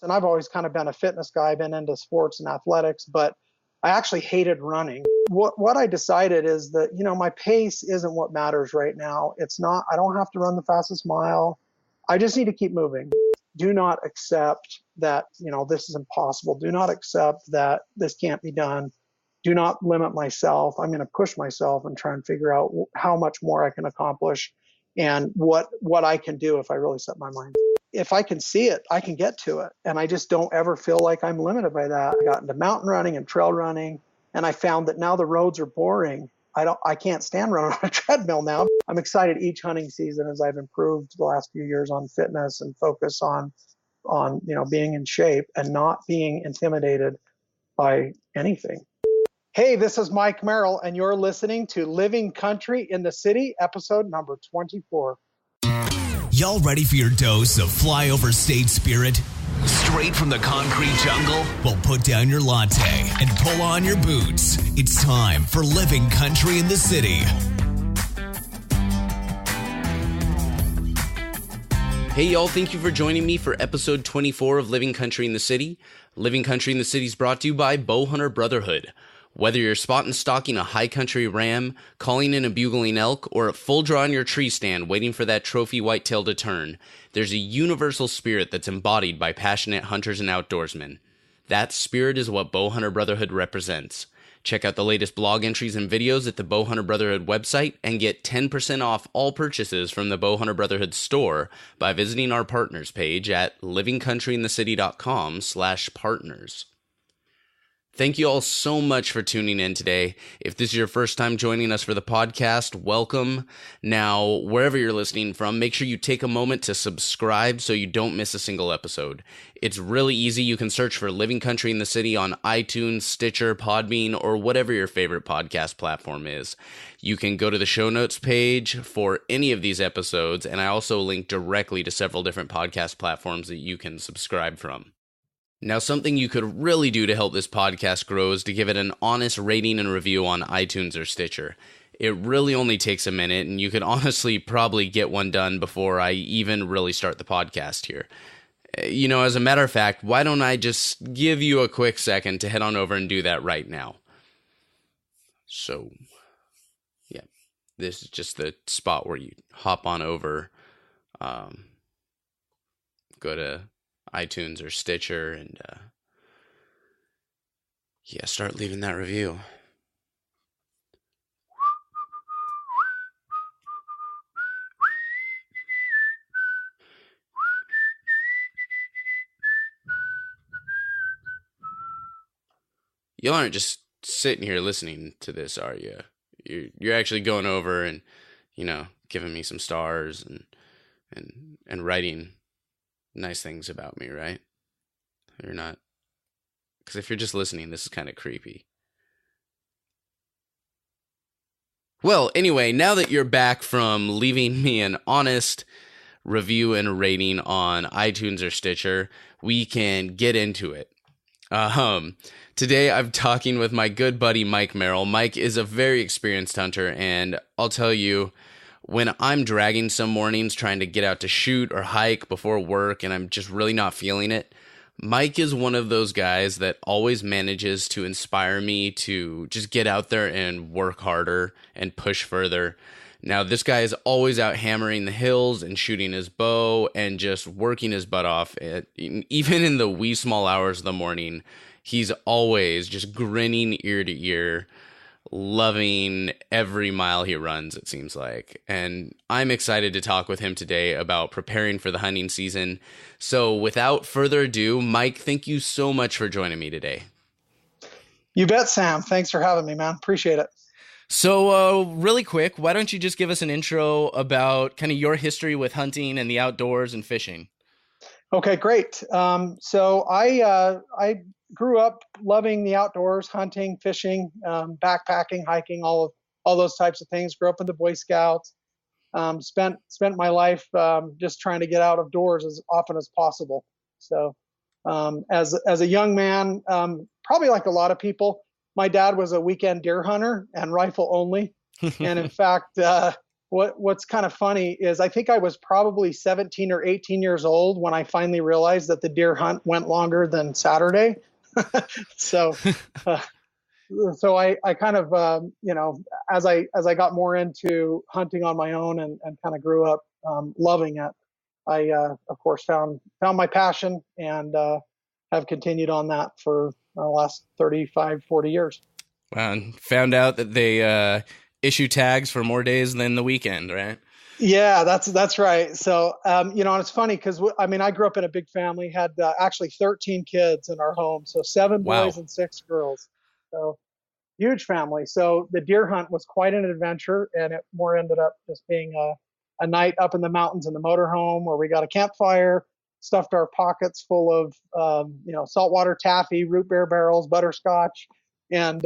And I've always kind of been a fitness guy. I've been into sports and athletics, but I actually hated running. What I decided is that, my pace isn't what matters right now. It's not, I don't have to run the fastest mile. I just need to keep moving. Do not accept that, this is impossible. Do not accept that this can't be done. Do not limit myself. I'm going to push myself and try and figure out how much more I can accomplish and what I can do if I really set my mind. If I can see it, I can get to it. And I just don't ever feel like I'm limited by that. I got into mountain running and trail running, and I found that now the roads are boring. I can't stand running on a treadmill now. I'm excited each hunting season as I've improved the last few years on fitness and focus on being in shape and not being intimidated by anything. Hey, this is Mike Merrill, and you're listening to Living Country in the City, episode number 24. Y'all ready for your dose of flyover state spirit? Straight from the concrete jungle? Well, put down your latte and pull on your boots. It's time for Living Country in the City. Hey y'all, thank you for joining me for episode 24 of Living Country in the City. Living Country in the City is brought to you by Bowhunter Brotherhood. Whether you're spot and stalking a high country ram, calling in a bugling elk, or at full draw on your tree stand waiting for that trophy whitetail to turn, there's a universal spirit that's embodied by passionate hunters and outdoorsmen. That spirit is what Bowhunter Brotherhood represents. Check out the latest blog entries and videos at the Bowhunter Brotherhood website and get 10% off all purchases from the Bowhunter Brotherhood store by visiting our partners page at livingcountryinthecity.com/partners. Thank you all so much for tuning in today. If this is your first time joining us for the podcast, welcome. Now, wherever you're listening from, make sure you take a moment to subscribe so you don't miss a single episode. It's really easy. You can search for Living Country in the City on iTunes, Stitcher, Podbean, or whatever your favorite podcast platform is. You can go to the show notes page for any of these episodes, and I also link directly to several different podcast platforms that you can subscribe from. Now, something you could really do to help this podcast grow is to give it an honest rating and review on iTunes or Stitcher. It really only takes a minute, and you could honestly probably get one done before I even really start the podcast here. As a matter of fact, why don't I just give you a quick second to head on over and do that right now? So, yeah, this is just the spot where you hop on over, go to iTunes or Stitcher and start leaving that review. You aren't just sitting here listening to this, are you? You're actually going over and giving me some stars and writing nice things about me, right? You're not, because if you're just listening, this is kind of creepy. Well, anyway, now that you're back from leaving me an honest review and rating on iTunes or Stitcher, we can get into it. Today I'm talking with my good buddy Mike Merrill. Mike is a very experienced hunter, and I'll tell you, when I'm dragging some mornings trying to get out to shoot or hike before work and I'm just really not feeling it, Mike is one of those guys that always manages to inspire me to just get out there and work harder and push further. Now, this guy is always out hammering the hills and shooting his bow and just working his butt off. Even in the wee small hours of the morning, he's always just grinning ear to ear, loving every mile he runs, it seems like. And I'm excited to talk with him today about preparing for the hunting season. So without further ado, Mike, thank you so much for joining me today. You bet, Sam. Thanks for having me, man. Appreciate it. So really quick, why don't you just give us an intro about kind of your history with hunting and the outdoors and fishing? Okay, great. So I grew up loving the outdoors, hunting, fishing, backpacking, hiking, all those types of things. Grew up in the Boy Scouts. Spent my life just trying to get out of doors as often as possible. So as a young man, probably like a lot of people, my dad was a weekend deer hunter and rifle only. And in fact, what's kind of funny is I think I was probably 17 or 18 years old when I finally realized that the deer hunt went longer than Saturday. So, uh, so I kind of, as I got more into hunting on my own and kind of grew up loving it, I, of course, found my passion and have continued on that for the last 35, 40 years. And found out that they issue tags for more days than the weekend, right? Yeah, that's right. So, and it's funny because I grew up in a big family, had actually 13 kids in our home, so 7 Wow. boys and 6 girls. So huge family. So the deer hunt was quite an adventure, and it more ended up just being a night up in the mountains in the motorhome where we got a campfire, stuffed our pockets full of saltwater taffy, root beer barrels, butterscotch, and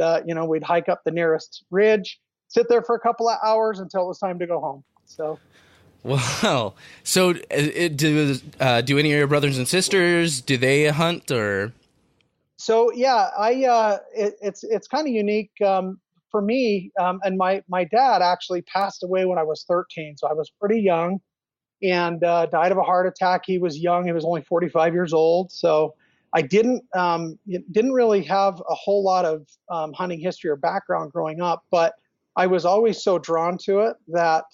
we'd hike up the nearest ridge, sit there for a couple of hours until it was time to go home. So, wow. So, do any of your brothers and sisters, do they hunt or? So yeah, it's kind of unique for me. And my dad actually passed away when I was 13, so I was pretty young, and died of a heart attack. He was young; he was only 45 years old. So I didn't really have a whole lot of hunting history or background growing up, but I was always so drawn to it that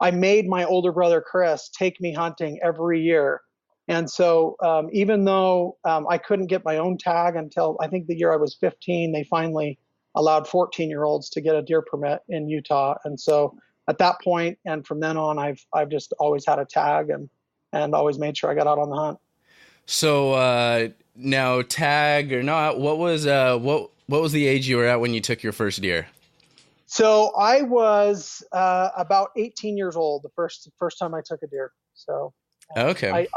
I made my older brother Chris take me hunting every year. And so even though I couldn't get my own tag until I think the year I was 15, they finally allowed 14-year-olds to get a deer permit in Utah. And so at that point and from then on, I've just always had a tag and always made sure I got out on the hunt. So now, tag or not, what was the age you were at when you took your first deer? So I was about 18 years old the first time I took a deer. So okay.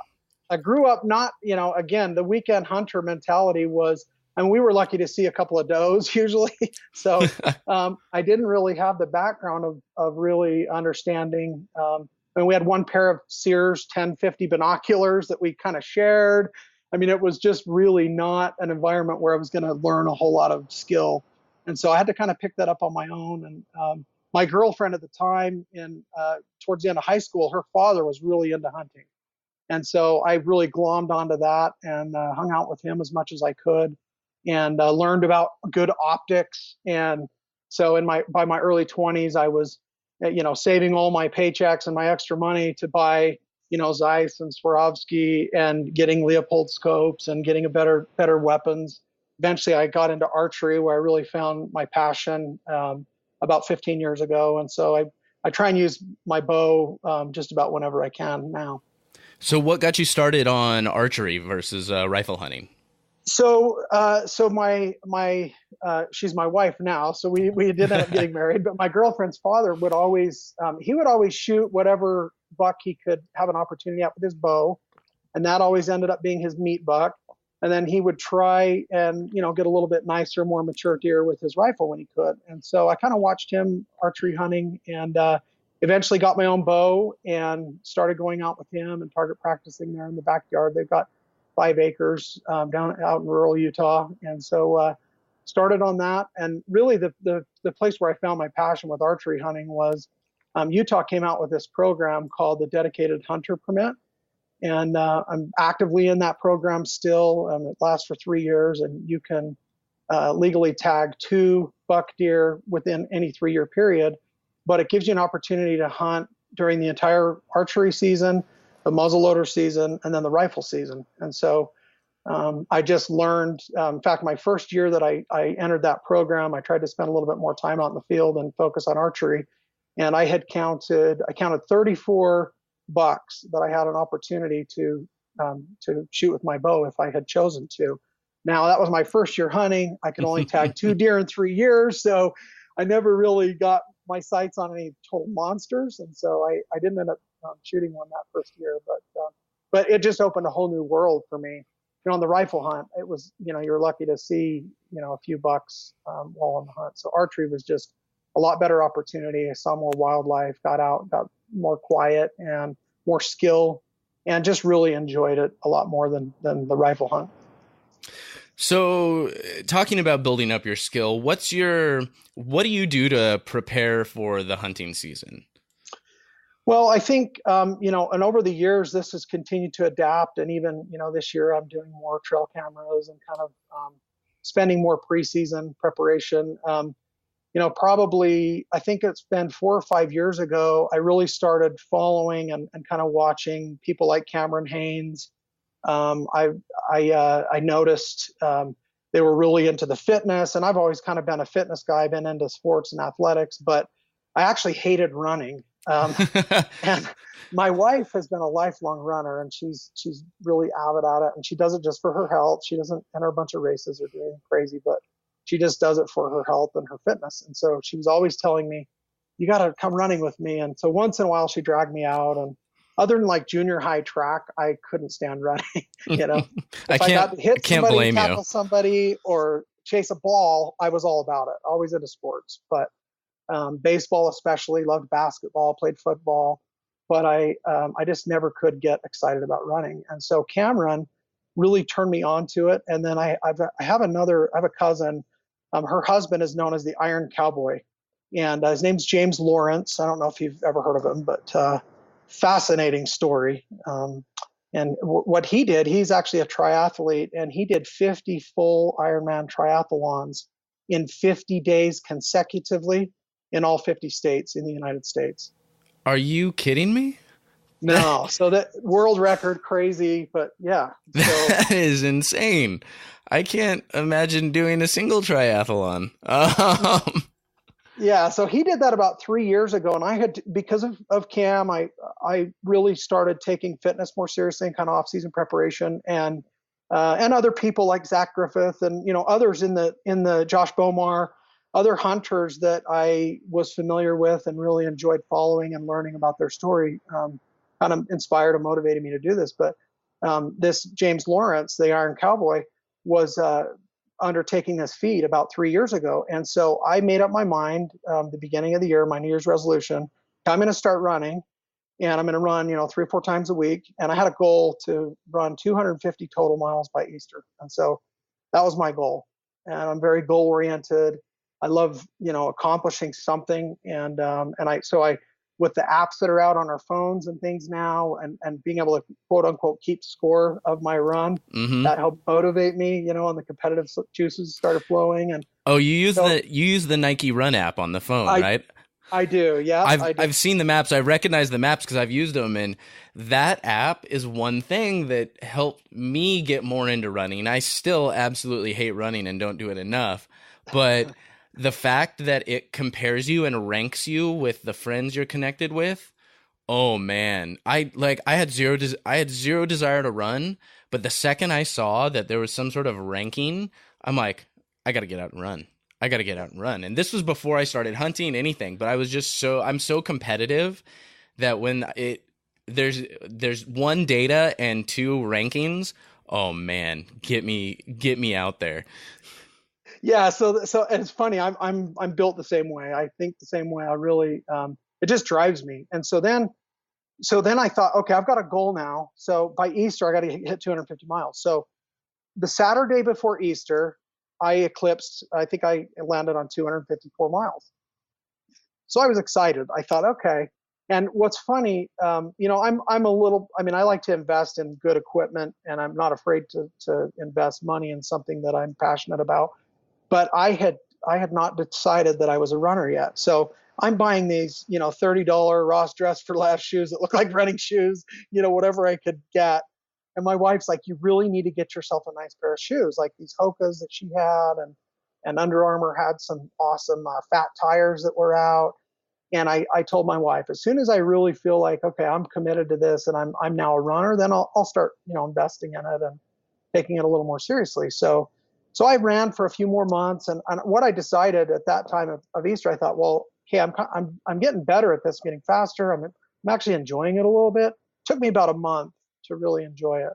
I grew up not, again, the weekend hunter mentality was, we were lucky to see a couple of does usually. So I didn't really have the background of really understanding. We had one pair of Sears 1050 binoculars that we kind of shared. It was just really not an environment where I was going to learn a whole lot of skill. And so I had to kind of pick that up on my own. And my girlfriend at the time, towards the end of high school, her father was really into hunting. And so I really glommed onto that and hung out with him as much as I could and learned about good optics. And so by my early 20s, I was, saving all my paychecks and my extra money to buy, Zeiss and Swarovski and getting Leopold scopes and getting better weapons. Eventually, I got into archery, where I really found my passion about 15 years ago. And so I try and use my bow just about whenever I can now. So what got you started on archery versus rifle hunting? So my she's my wife now. So we did end up getting married, but my girlfriend's father would always shoot whatever buck he could have an opportunity at with his bow. And that always ended up being his meat buck. And then he would try and, get a little bit nicer, more mature deer with his rifle when he could. And so I kind of watched him archery hunting and eventually got my own bow and started going out with him and target practicing there in the backyard. They've got 5 acres down out in rural Utah. And so started on that. And really the place where I found my passion with archery hunting was Utah came out with this program called the Dedicated Hunter Permit. And I'm actively in that program still. It lasts for 3 years, and you can legally tag 2 buck deer within any 3-year period. But it gives you an opportunity to hunt during the entire archery season, the muzzleloader season, and then the rifle season. And so I just learned, in fact, my first year that I entered that program, I tried to spend a little bit more time out in the field and focus on archery. And I counted 34 bucks that I had an opportunity to shoot with my bow if I had chosen to. Now, that was my first year hunting. I could only tag 2 deer in 3 years. So I never really got my sights on any total monsters. And so I didn't end up shooting one that first year, but it just opened a whole new world for me. On the rifle hunt, it was, you're lucky to see, a few bucks while on the hunt. So archery was just a lot better opportunity. I saw more wildlife, got out, got more quiet and more skill, and just really enjoyed it a lot more than the rifle hunt. So talking about building up your skill, what do you do to prepare for the hunting season? Well, I think, and over the years, this has continued to adapt. And even, this year I'm doing more trail cameras and kind of spending more preseason preparation. Probably, I think it's been 4 or 5 years ago, I really started following and kind of watching people like Cameron Haynes. I noticed they were really into the fitness, and I've always kind of been a fitness guy, been into sports and athletics, but I actually hated running. And my wife has been a lifelong runner, and she's really avid at it, and she does it just for her health. She doesn't enter a bunch of races or do anything crazy, but she just does it for her health and her fitness. And so she was always telling me, "You got to come running with me." And so once in a while, she dragged me out. And other than like junior high track, I couldn't stand running. If I got to hit somebody, tackle somebody, or chase a ball, I was all about it. Always into sports, but baseball especially, loved basketball, played football, but I just never could get excited about running. And so Cameron really turned me on to it. And then I have a cousin, her husband is known as the Iron Cowboy, and his name's James Lawrence. I don't know if you've ever heard of him, but fascinating story. What he did, he's actually a triathlete, and he did 50 full Ironman triathlons in 50 days consecutively in all 50 states in the United States. Are you kidding me? No. So that world record, crazy, but yeah. So, that is insane. I can't imagine doing a single triathlon. Yeah. So he did that about 3 years ago. And I had, because of Cam, I really started taking fitness more seriously and kind of off-season preparation, and other people like Zach Griffith and, others in the Josh Bomar, other hunters that I was familiar with and really enjoyed following and learning about their story, kind of inspired and motivated me to do this. But this James Lawrence, the Iron Cowboy, was undertaking this feat about 3 years ago. And so I made up my mind, the beginning of the year, my New Year's resolution, I'm going to start running, and I'm going to run, 3 or 4 times a week. And I had a goal to run 250 total miles by Easter. And so that was my goal. And I'm very goal oriented. I love, accomplishing something. And I, with the apps that are out on our phones and things now, and being able to quote unquote keep score of my run, that helped motivate me, and the competitive juices started flowing. And you use the Nike Run app on the phone, right? I do. Yeah. I've seen the maps. I recognize the maps because I've used them, and that app is one thing that helped me get more into running. I still absolutely hate running and don't do it enough, but the fact that it compares you and ranks you with the friends you're connected with, oh man, I had zero desire to run, but the second I saw that there was some sort of ranking, I'm like, I got to get out and run. And this was before I started hunting anything, but I'm so competitive that when there's one data and 2 rankings, oh man, get me out there. Yeah. So and it's funny. I'm built the same way. I think the same way. I really, it just drives me. And so then I thought, okay, I've got a goal now. So by Easter, I got to hit 250 miles. So the Saturday before Easter, I think I landed on 254 miles. So I was excited. I thought, okay. And what's funny, I'm a little, I like to invest in good equipment, and I'm not afraid to invest money in something that I'm passionate about. But I had not decided that I was a runner yet. So I'm buying these, $30 Ross Dress for Less shoes that look like running shoes, whatever I could get. And my wife's like, you really need to get yourself a nice pair of shoes, like these Hokas that she had, and Under Armour had some awesome fat tires that were out. And I told my wife, as soon as I really feel like, okay, I'm committed to this and I'm now a runner, then I'll start, investing in it and taking it a little more seriously. So I ran for a few more months, and what I decided at that time of Easter, I thought, well, okay, I'm getting better at this, getting faster. I'm actually enjoying it a little bit. It took me about a month to really enjoy it.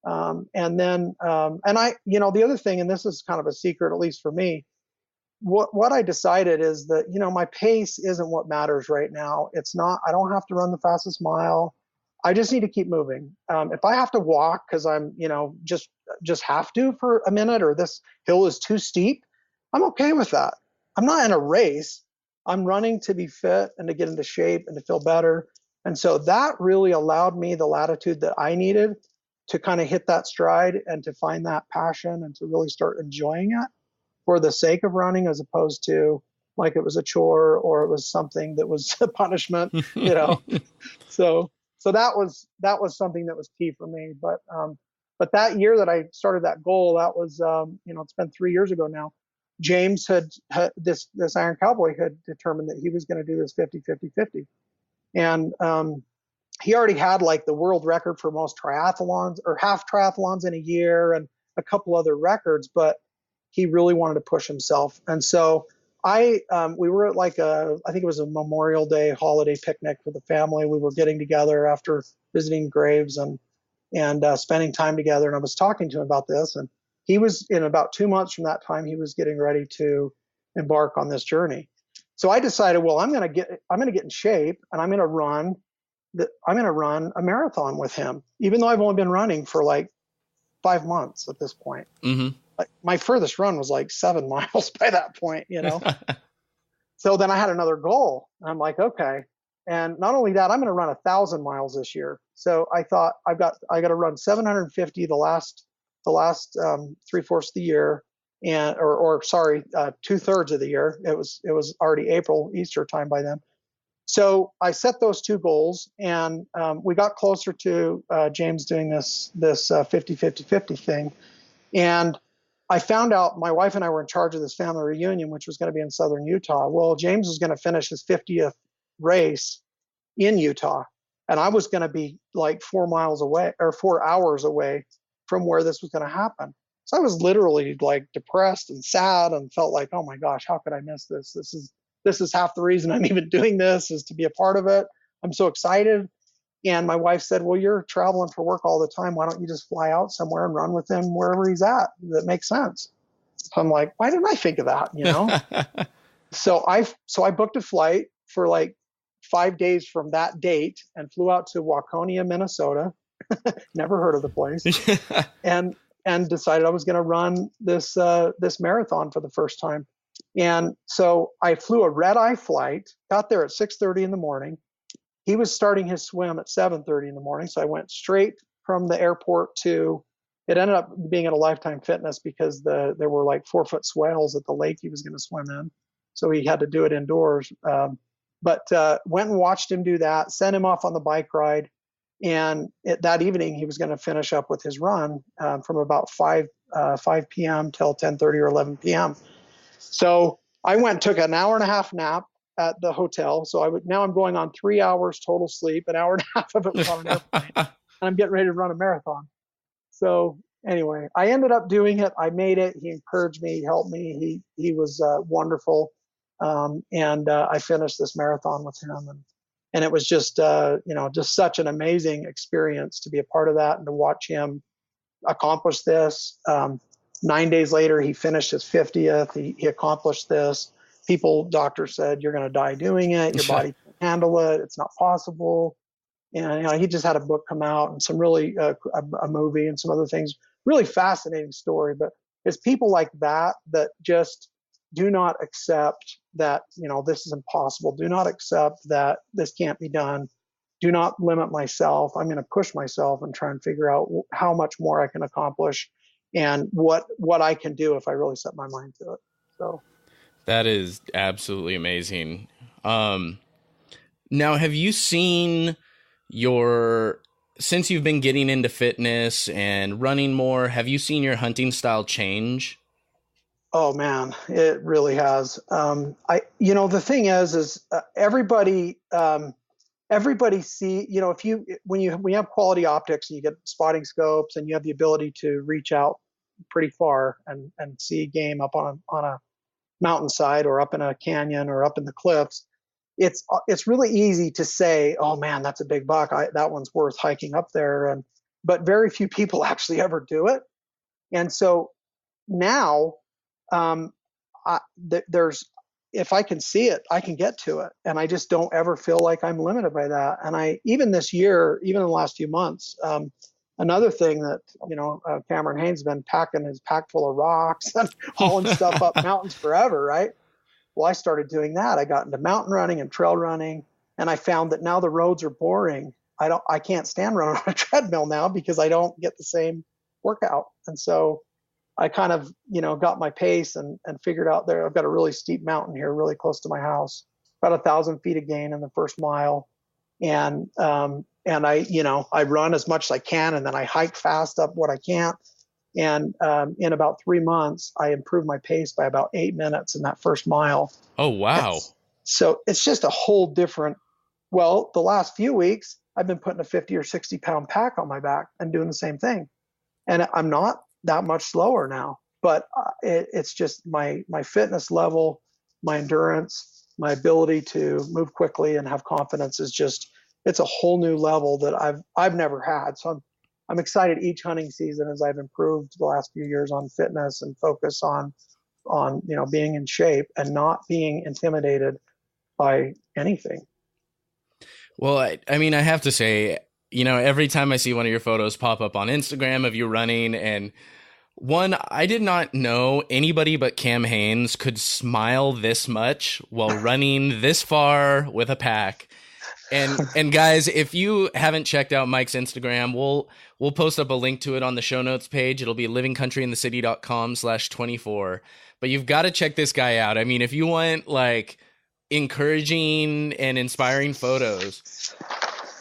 And the other thing, and this is kind of a secret, at least for me, what I decided is that, my pace isn't what matters right now. It's not, I don't have to run the fastest mile. I just need to keep moving. If I have to walk because I'm, just have to for a minute, or this hill is too steep, I'm okay with that. I'm not in a race. I'm running to be fit and to get into shape and to feel better. And so that really allowed me the latitude that I needed to kind of hit that stride and to find that passion and to really start enjoying it for the sake of running, as opposed to like it was a chore or it was something that was a punishment, you know. So that was something that was key for me. But that year that I started that goal, that was it's been 3 years ago now. James had this Iron Cowboy had determined that he was going to do this 50-50-50, and he already had like the world record for most triathlons or half triathlons in a year and a couple other records, but he really wanted to push himself. And so we were at like I think it was a Memorial Day holiday picnic with the family. We were getting together after visiting graves and spending time together. And I was talking to him about this, and he was in about 2 months from that time, he was getting ready to embark on this journey. So I decided, well, I'm going to get in shape, and I'm going to run a marathon with him, even though I've only been running for like 5 months at this point. Mm-hmm. Like my furthest run was like 7 miles by that point, you know? So then I had another goal, and I'm like, okay. And not only that, I'm going to run 1,000 miles this year. So I thought I got to run 750 the last 3/4 of the year, and sorry, 2/3 of the year. It was already April, Easter time by then. So I set those two goals, and we got closer to James doing this 50-50-50 thing. And I found out my wife and I were in charge of this family reunion, which was going to be in southern Utah. Well, James was going to finish his 50th race in Utah, and I was going to be like 4 miles away or 4 hours away from where this was going to happen. So I was literally like depressed and sad and felt like, oh my gosh, how could I miss this? This is half the reason I'm even doing this, is to be a part of it. I'm so excited. And my wife said, well, you're traveling for work all the time. Why don't you just fly out somewhere and run with him wherever he's at? That makes sense. So I'm like, why didn't I think of that? You know? So I booked a flight for like 5 days from that date and flew out to Waconia, Minnesota. Never heard of the place. and decided I was going to run this marathon for the first time. And so I flew a red-eye flight, got there at 6:30 in the morning. He was starting his swim at 7:30 in the morning. So I went straight from the airport to, it ended up being at a Lifetime Fitness because there were like 4-foot swales at the lake he was going to swim in. So he had to do it indoors. But went and watched him do that, sent him off on the bike ride. And that evening, he was going to finish up with his run from about 5 p.m. till 10:30 or 11 p.m. So I went and took an hour and a half nap at the hotel. So now I'm going on 3 hours total sleep. An hour and a half of it was on an airplane. And I'm getting ready to run a marathon. So anyway, I ended up doing it. I made it. He encouraged me. He helped me. He was wonderful. And I finished this marathon with him. And it was just, just such an amazing experience to be a part of that and to watch him accomplish this. 9 days later, he finished his 50th. He accomplished this. Doctors said, you're going to die doing it. Your body can't handle it. It's not possible. And, he just had a book come out and some really, a movie and some other things. Really fascinating story. But it's people like that just do not accept that, this is impossible. Do not accept that this can't be done. Do not limit myself. I'm going to push myself and try and figure out how much more I can accomplish and what I can do if I really set my mind to it. So that is absolutely amazing. Now, have you seen since you've been getting into fitness and running more, have you seen your hunting style change? Oh man, it really has. The thing is everybody see, when you have quality optics and you get spotting scopes and you have the ability to reach out pretty far and see game up on a mountainside or up in a canyon or up in the cliffs, it's really easy to say, oh man, that's a big buck. That one's worth hiking up there. But very few people actually ever do it. And so now, if I can see it, I can get to it. And I just don't ever feel like I'm limited by that. And even this year, even in the last few months, another thing that, Cameron Haynes has been packing his pack full of rocks and hauling stuff up mountains forever, right? Well, I started doing that. I got into mountain running and trail running. And I found that now the roads are boring. I can't stand running on a treadmill now because I don't get the same workout. And so I kind of, got my pace and figured out there, I've got a really steep mountain here, really close to my house, about 1,000 feet of gain in the first mile. And I run as much as I can, and then I hike fast up what I can. And in about 3 months, I improved my pace by about 8 minutes in that first mile. Oh, wow. So it's just a whole different, the last few weeks, I've been putting a 50 or 60 pound pack on my back and doing the same thing. And I'm not that much slower now, but it's just my fitness level, my endurance, my ability to move quickly and have confidence is just, it's a whole new level that I've never had. So I'm excited each hunting season as I've improved the last few years on fitness and focus on being in shape and not being intimidated by anything. Well, I mean, I have to say, every time I see one of your photos pop up on Instagram of you running, and one, I did not know anybody but Cam Hanes could smile this much while running this far with a pack. And guys, if you haven't checked out Mike's Instagram, we'll post up a link to it on the show notes page. It'll be livingcountryinthecity.com/24. But you've got to check this guy out. I mean, if you want like encouraging and inspiring photos,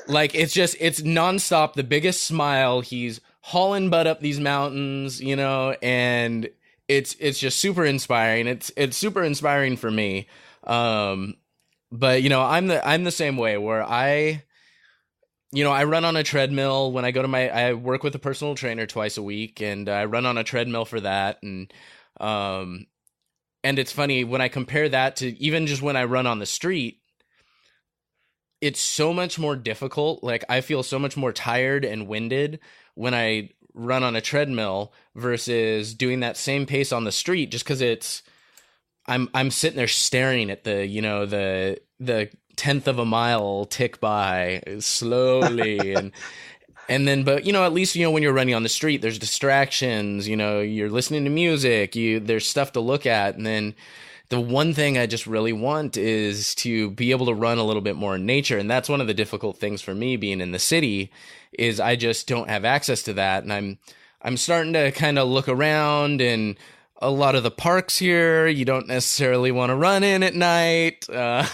like it's nonstop, the biggest smile. He's hauling butt up these mountains, and it's just super inspiring. It's super inspiring for me. But I'm the same way where I run on a treadmill when I go to I work with a personal trainer twice a week, and I run on a treadmill for that. And it's funny when I compare that to even just when I run on the street, it's so much more difficult. Like I feel so much more tired and winded when I run on a treadmill versus doing that same pace on the street, just because I'm sitting there staring at the 10th of a mile tick by slowly and then, but at least, when you're running on the street, there's distractions, you're listening to music, there's stuff to look at. And then the one thing I just really want is to be able to run a little bit more in nature. And that's one of the difficult things for me being in the city is I just don't have access to that. And I'm starting to kind of look around, and a lot of the parks here, you don't necessarily want to run in at night. Yeah,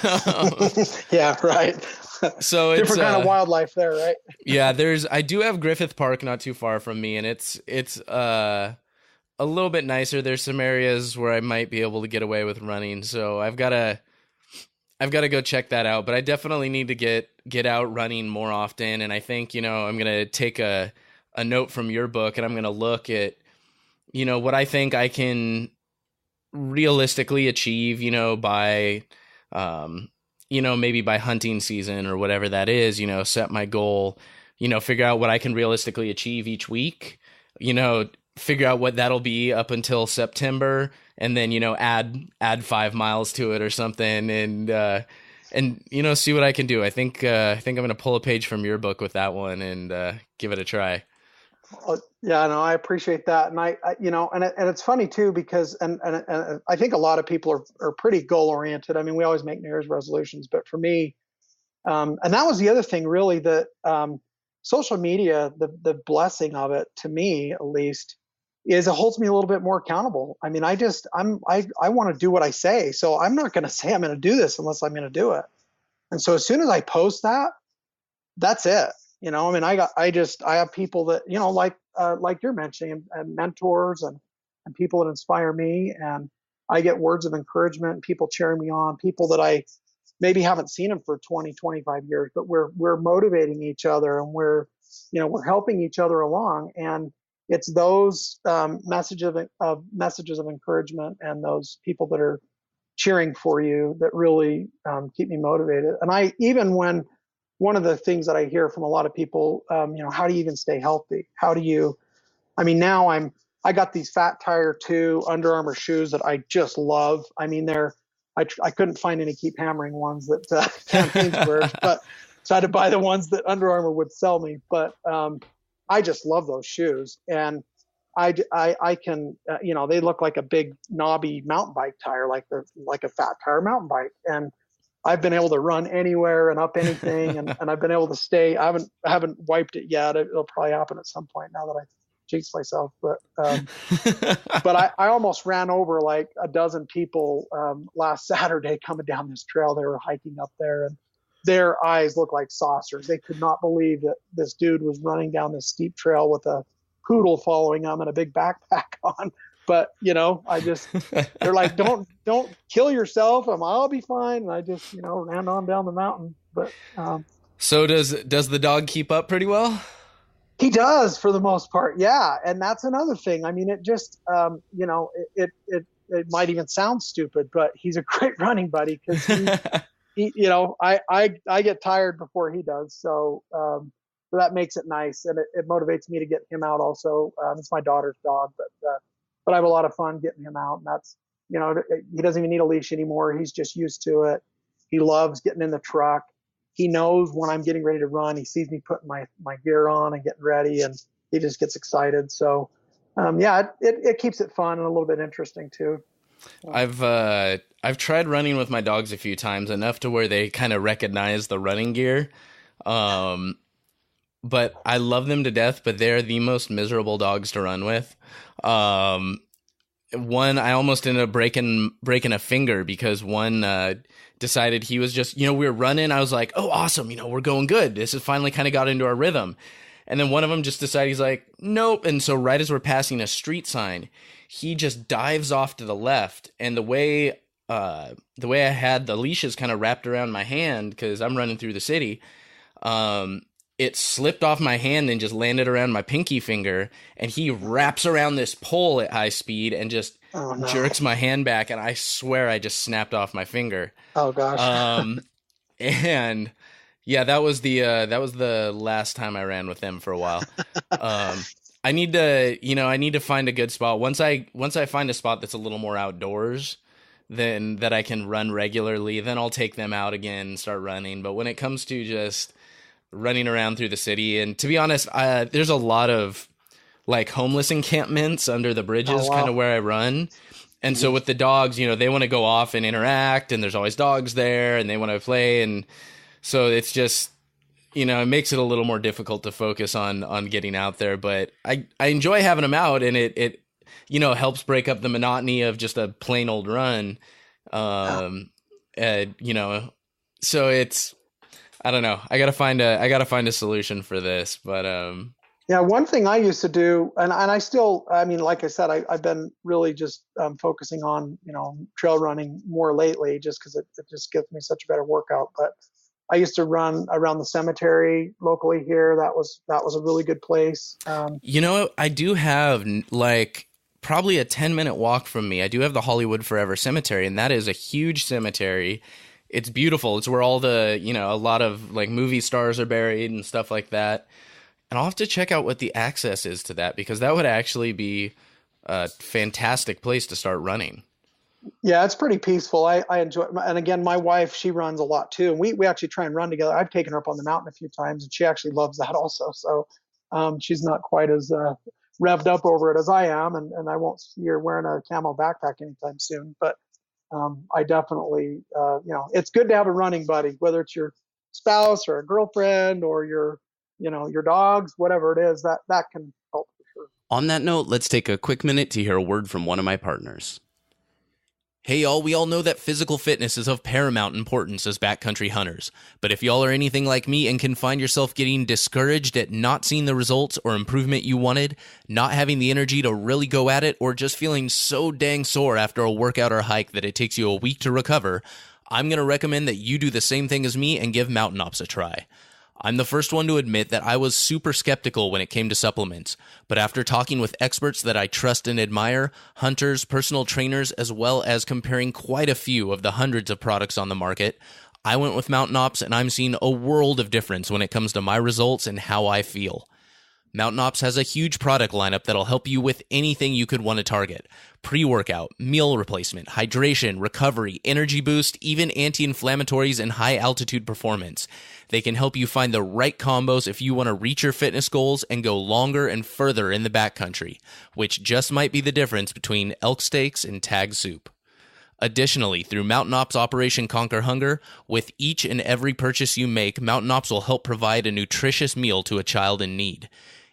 right. So it's different kind of wildlife there, right? Yeah, I do have Griffith Park not too far from me, and it's a little bit nicer. There's some areas where I might be able to get away with running, so I've got to go check that out. But I definitely need to get out running more often, and I think I'm gonna take a note from your book, and I'm gonna look at what I think I can realistically achieve, by, maybe by hunting season or whatever that is, set my goal, figure out what I can realistically achieve each week, figure out what that'll be up until September, and then, add 5 miles to it or something, and see what I can do. I think I'm going to pull a page from your book with that one and give it a try. Yeah, no, I appreciate that. And I and it's funny too, because, and I think a lot of people are pretty goal oriented. I mean, we always make New Year's resolutions, but for me, and that was the other thing really, that social media, the blessing of it to me, at least, is it holds me a little bit more accountable. I mean, I want to do what I say. So I'm not going to say I'm going to do this unless I'm going to do it. And so as soon as I post that, that's it. I mean, I have people that, like you're mentioning, and mentors and people that inspire me. And I get words of encouragement, people cheering me on, people that I maybe haven't seen them for 20, 25 years, but we're motivating each other, and we're helping each other along. And it's those messages of encouragement and those people that are cheering for you that really keep me motivated. And even when one of the things that I hear from a lot of people, how do you even stay healthy? Now I got these Fat Tire 2 Under Armour shoes that I just love. I mean, I couldn't find any Keep Hammering ones that Campaigns wears, but so I had to buy the ones that Under Armour would sell me. But I just love those shoes, and I can, they look like a big knobby mountain bike tire, like a Fat Tire mountain bike, and I've been able to run anywhere and up anything, and I've been able to stay. I haven't wiped it yet. It'll probably happen at some point now that I jinxed myself. But I almost ran over like a dozen people last Saturday coming down this trail. They were hiking up there, and their eyes looked like saucers. They could not believe that this dude was running down this steep trail with a poodle following him and a big backpack on. But they're like, don't kill yourself. I'll be fine. And I just, ran on down the mountain. But so does the dog keep up pretty well? He does for the most part. Yeah. And that's another thing. I mean, it just, it might even sound stupid, but he's a great running buddy because I get tired before he does. So that makes it nice. And it motivates me to get him out also. It's my daughter's dog, but I have a lot of fun getting him out. And that's, he doesn't even need a leash anymore. He's just used to it. He loves getting in the truck. He knows when I'm getting ready to run. He sees me putting my gear on and getting ready, and he just gets excited. So, it keeps it fun and a little bit interesting too. I've tried running with my dogs a few times, enough to where they kind of recognize the running gear. But I love them to death, but they're the most miserable dogs to run with. One, I almost ended up breaking a finger because one decided he was just, we were running. I was like, oh, awesome. We're going good. This has finally kind of got into our rhythm. And then one of them just decided, he's like, nope. And so right as we're passing a street sign, he just dives off to the left. And the way I had the leashes kind of wrapped around my hand, because I'm running through the city, it slipped off my hand and just landed around my pinky finger, and he wraps around this pole at high speed and just jerks my hand back, and I swear I just snapped off my finger. Oh gosh. And yeah, that was the last time I ran with them for a while. I need to find a good spot. Once I find a spot that's a little more outdoors, then that I can run regularly, then I'll take them out again and start running. But when it comes to just running around through the city, and to be honest, there's a lot of like homeless encampments under the bridges, kind of where I run. And so with the dogs, they want to go off and interact, and there's always dogs there and they want to play. And so it's just, it makes it a little more difficult to focus on getting out there, but I enjoy having them out, and it helps break up the monotony of just a plain old run. So it's, I don't know. I gotta find a solution for this, but yeah. One thing I used to do, and I still, like I said, I've been really just focusing on trail running more lately, just because it just gives me such a better workout. But I used to run around the cemetery locally here. That was a really good place. I do have like probably a 10-minute walk from me. I do have the Hollywood Forever Cemetery, and that is a huge cemetery. It's beautiful. It's where all the, a lot of like movie stars are buried and stuff like that. And I'll have to check out what the access is to that, because that would actually be a fantastic place to start running. Yeah, it's pretty peaceful. I enjoy it. And again, my wife, she runs a lot too. And we actually try and run together. I've taken her up on the mountain a few times, and she actually loves that also. So she's not quite as revved up over it as I am. And I won't see her wearing a camo backpack anytime soon. But I definitely, it's good to have a running buddy, whether it's your spouse or a girlfriend or your dogs, whatever it is, that can help for sure. On that note, let's take a quick minute to hear a word from one of my partners. Hey y'all, we all know that physical fitness is of paramount importance as backcountry hunters, but if y'all are anything like me and can find yourself getting discouraged at not seeing the results or improvement you wanted, not having the energy to really go at it, or just feeling so dang sore after a workout or hike that it takes you a week to recover, I'm going to recommend that you do the same thing as me and give Mountain Ops a try. I'm the first one to admit that I was super skeptical when it came to supplements, but after talking with experts that I trust and admire, hunters, personal trainers, as well as comparing quite a few of the hundreds of products on the market, I went with Mountain Ops, and I'm seeing a world of difference when it comes to my results and how I feel. Mountain Ops has a huge product lineup that'll help you with anything you could want to target. Pre-workout, meal replacement, hydration, recovery, energy boost, even anti-inflammatories and high-altitude performance. They can help you find the right combos if you want to reach your fitness goals and go longer and further in the backcountry, which just might be the difference between elk steaks and tag soup. Additionally, through Mountain Ops Operation Conquer Hunger, with each and every purchase you make, Mountain Ops will help provide a nutritious meal to a child in need.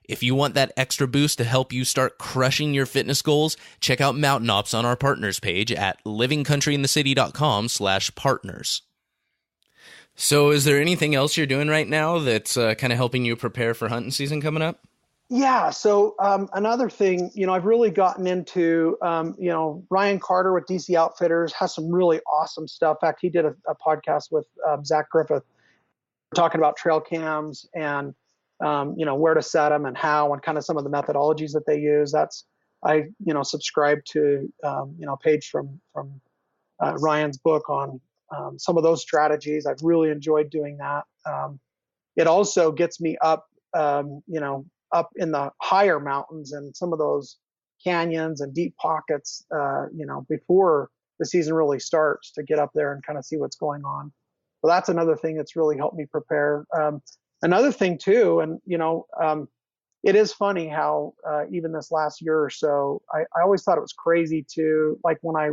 If you want that extra boost to help you start crushing your fitness goals, check out Mountain Ops on our partners page at livingcountryinthecity.com/partners. So is there anything else you're doing right now that's kind of helping you prepare for hunting season coming up? Yeah. So another thing, I've really gotten into, Ryan Carter with DC Outfitters has some really awesome stuff. In fact, he did a podcast with Zach Griffith talking about trail cams and, where to set them and how, and kind of some of the methodologies that they use. I subscribe to, a page from Ryan's book on some of those strategies. I've really enjoyed doing that. It also gets me up, up in the higher mountains and some of those canyons and deep pockets, before the season really starts, to get up there and kind of see what's going on. So that's another thing that's really helped me prepare. Another thing too, and it is funny how even this last year or so, I always thought it was crazy to, like, when I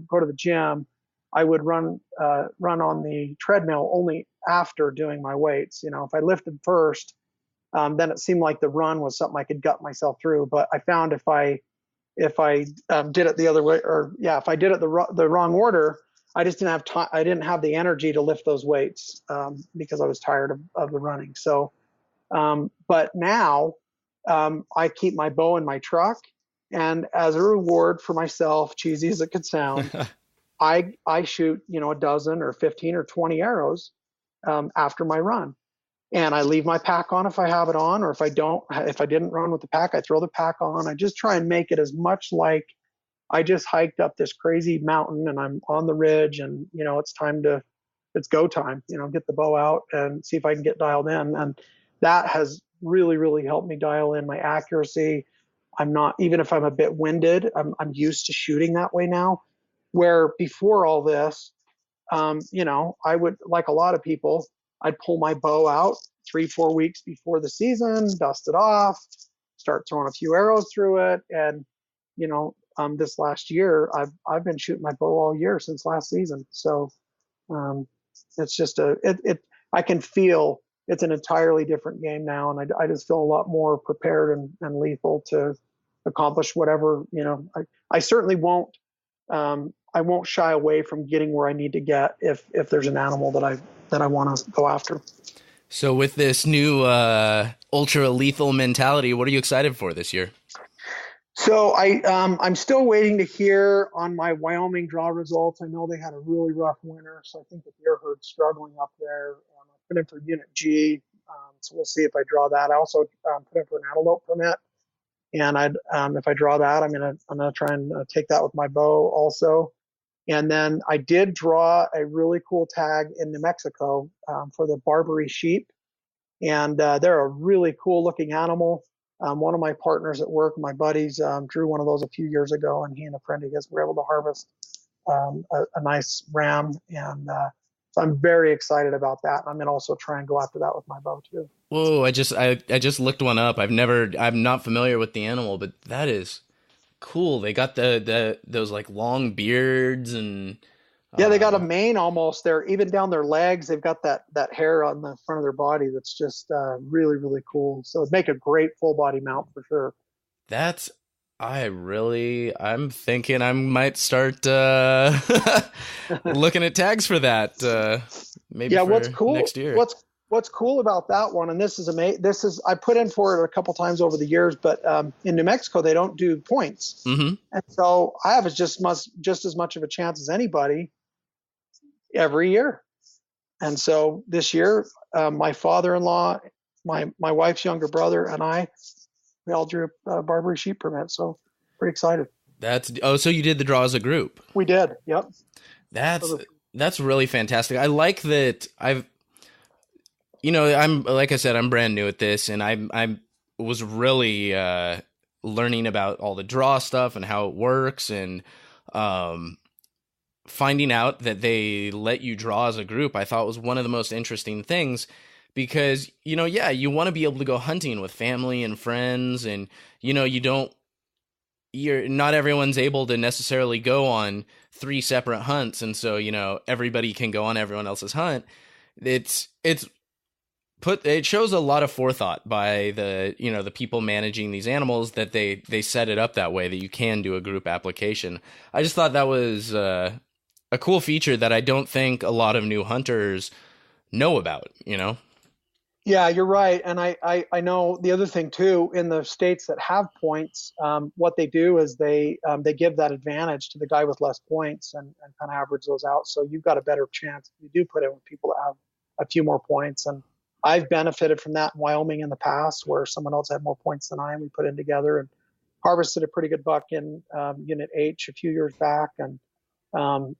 go to the gym, I would run on the treadmill only after doing my weights. If I lifted first, then it seemed like the run was something I could gut myself through. But I found if I did it the other way, if I did it the wrong order, I just didn't have time. I didn't have the energy to lift those weights because I was tired of the running. So, but now I keep my bow in my truck, and as a reward for myself, cheesy as it could sound, I shoot a dozen or 15 or 20 arrows after my run. And I leave my pack on if I have it on, or if I didn't run with the pack, I throw the pack on. I just try and make it as much like I just hiked up this crazy mountain and I'm on the ridge, and it's go time, get the bow out and see if I can get dialed in. And that has really, really helped me dial in my accuracy. I'm not, even if I'm a bit winded, I'm used to shooting that way now, where before all this, I would, like a lot of people, I'd pull my bow out 3-4 weeks before the season, dust it off, start throwing a few arrows through it. And, this last year, I've been shooting my bow all year since last season. So it's just I can feel it's an entirely different game now. And I just feel a lot more prepared and lethal to accomplish whatever, I certainly won't, I won't shy away from getting where I need to get if there's an animal that I want to go after. So with this new ultra lethal mentality, what are you excited for this year? So I'm still waiting to hear on my Wyoming draw results. I know they had a really rough winter, so I think the deer herd's struggling up there. I put in for Unit G, so we'll see if I draw that. I also put in for an antelope permit, and if I draw that, I'm gonna try and take that with my bow also. And then I did draw a really cool tag in New Mexico for the Barbary sheep. And they're a really cool looking animal. One of my partners at work, my buddies, drew one of those a few years ago, and he and a friend of his were able to harvest a nice ram. And so I'm very excited about that. I'm going to also try and go after that with my bow too. Whoa, I just looked one up. I'm not familiar with the animal, but that is cool. They got those like long beards and yeah, they got a mane almost there, even down their legs. They've got that hair on the front of their body that's just really, really cool. So it'd make a great full body mount for sure. I'm thinking I might start looking at tags for that. Maybe what's cool next year. What's cool about that one, and this is amazing. I put in for it a couple times over the years, but in New Mexico they don't do points, and so I have just as much of a chance as anybody every year. And so this year, my father-in-law, my wife's younger brother, and we all drew a Barbary sheep permit. So pretty excited. So you did the draw as a group? We did. Yep. That's really fantastic. I like that. I'm like I said, I'm brand new at this, and I was really learning about all the draw stuff and how it works, and finding out that they let you draw as a group, I thought was one of the most interesting things, because, you want to be able to go hunting with family and friends, and, you don't you're not everyone's able to necessarily go on 3 separate hunts, and so everybody can go on everyone else's hunt. It shows a lot of forethought by the people managing these animals, that they set it up that way that you can do a group application. I just thought that was a cool feature that I don't think a lot of new hunters know about. Yeah, you're right. And I know the other thing too, in the states that have points, what they do is they give that advantage to the guy with less points, and kind of average those out. So you've got a better chance if you do put in with people that have a few more points. And I've benefited from that in Wyoming in the past, where someone else had more points than I, and we put in together and harvested a pretty good buck in Unit H a few years back. And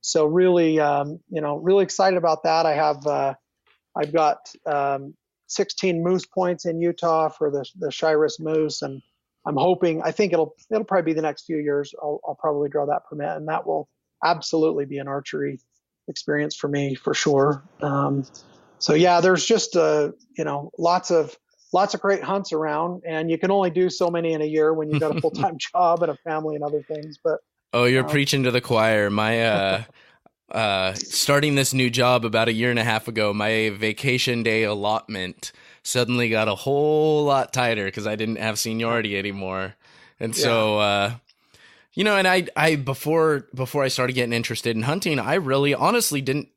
so really, really excited about that. I've got 16 moose points in Utah for the Shiras moose, and I think it'll probably be the next few years. I'll probably draw that permit, and that will absolutely be an archery experience for me for sure. So yeah, there's just lots of great hunts around, and you can only do so many in a year when you've got a full-time job and a family and other things. But oh, you're preaching to the choir. My starting this new job about a year and a half ago, my vacation day allotment suddenly got a whole lot tighter because I didn't have seniority anymore. And so, and I before I started getting interested in hunting, I really honestly didn't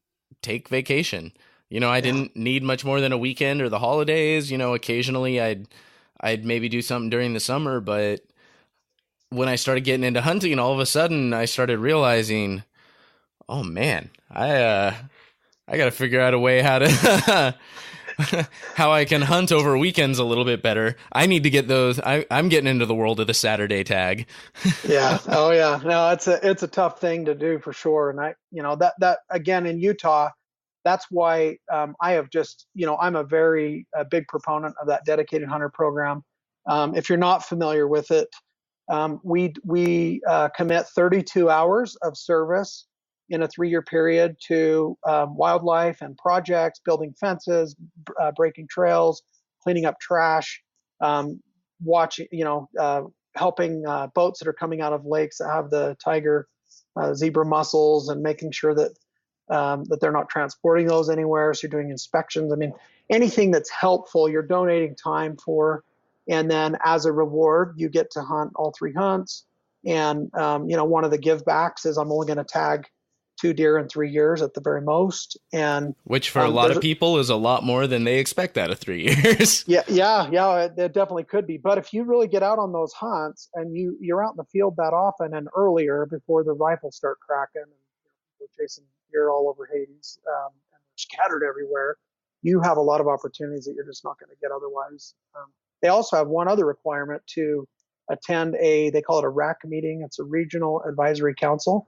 take vacation. I didn't need much more than a weekend or the holidays. Occasionally I'd maybe do something during the summer, but when I started getting into hunting, all of a sudden I started realizing, oh man, I got to figure out a way how to how I can hunt over weekends a little bit better. I need to get those. I'm getting into the world of the Saturday tag. Yeah. Oh yeah. No, it's a tough thing to do for sure. And that again in Utah, that's why I have just, I'm a very big proponent of that dedicated hunter program. If you're not familiar with it, we commit 32 hours of service in a 3-year period to wildlife and projects, building fences, breaking trails, cleaning up trash, watching, helping boats that are coming out of lakes that have the tiger, zebra mussels, and making sure that they're not transporting those anywhere. So you're doing inspections. I mean, anything that's helpful, you're donating time for. And then as a reward, you get to hunt all 3 hunts. And, one of the give backs is I'm only going to tag 2 deer in 3 years at the very most. And which for a lot of people is a lot more than they expect out of 3 years. Yeah. It definitely could be. But if you really get out on those hunts and you're out in the field that often and earlier before the rifles start cracking and people chasing deer all over Hades and they're scattered everywhere, you have a lot of opportunities that you're just not going to get otherwise. They also have one other requirement to attend they call it a RAC meeting. It's a Regional Advisory Council.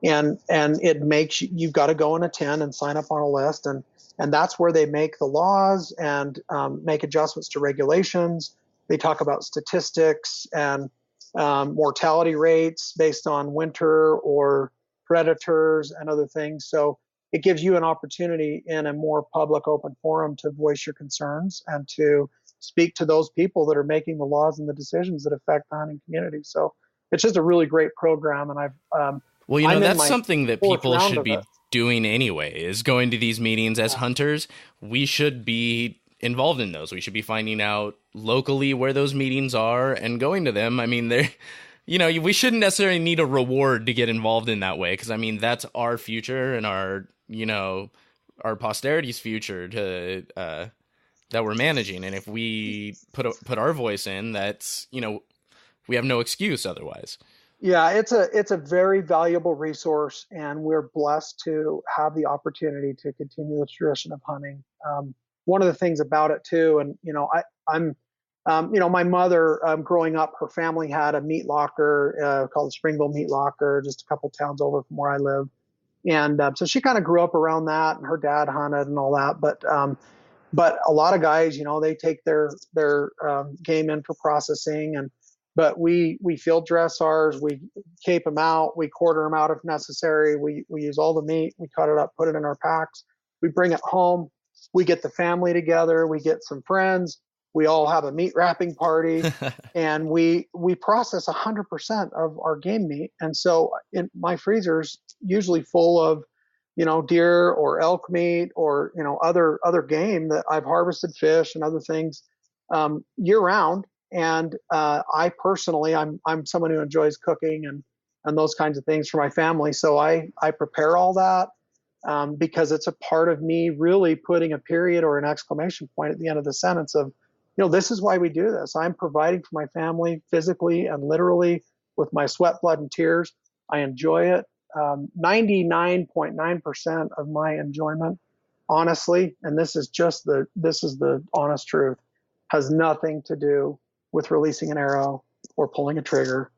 And it makes you've got to go and attend and sign up on a list. And that's where they make the laws and make adjustments to regulations. They talk about statistics and mortality rates based on winter or predators and other things. So it gives you an opportunity in a more public, open forum to voice your concerns and to speak to those people that are making the laws and the decisions that affect the hunting community. So it's just a really great program. And I've well, that's something that people should be doing anyway, is going to these meetings as hunters. We should be involved in those. We should be finding out locally where those meetings are and going to them. I mean, we shouldn't necessarily need a reward to get involved in that way. Cause that's our future and our posterity's future that we're managing. And if we put our voice in, that's, we have no excuse otherwise. Yeah, it's a very valuable resource, and we're blessed to have the opportunity to continue the tradition of hunting. One of the things about it too, and I'm my mother, growing up, her family had a meat locker called the Springville Meat Locker, just a couple towns over from where I live, and so she kind of grew up around that, and her dad hunted and all that. But a lot of guys, they take their game in for processing, but we field dress ours, we cape them out, we quarter them out if necessary. We use all the meat, we cut it up, put it in our packs, we bring it home, we get the family together, we get some friends, We all have a meat wrapping party, and we process 100% of our game meat. And so in my freezer's usually full of, deer or elk meat or, other game that I've harvested, fish and other things, year round. And I personally, I'm someone who enjoys cooking and those kinds of things for my family. So I prepare all that because it's a part of me really putting a period or an exclamation point at the end of the sentence of, this is why we do this. I'm providing for my family physically and literally with my sweat, blood, and tears. I enjoy it. 99.9% of my enjoyment, honestly, and this is the honest truth, has nothing to do with releasing an arrow or pulling a trigger.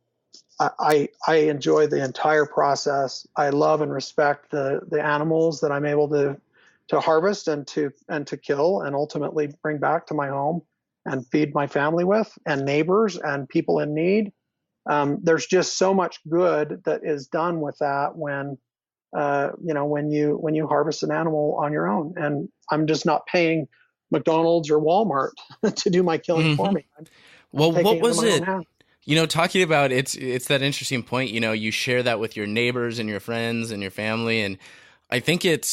I enjoy the entire process. I love and respect the animals that I'm able to harvest and to kill and ultimately bring back to my home and feed my family with, and neighbors and people in need. There's just so much good that is done with that when you harvest an animal on your own. And I'm just not paying McDonald's or Walmart to do my killing for me. Well, what was it? Talking about it's that interesting point. You share that with your neighbors and your friends and your family, and I think it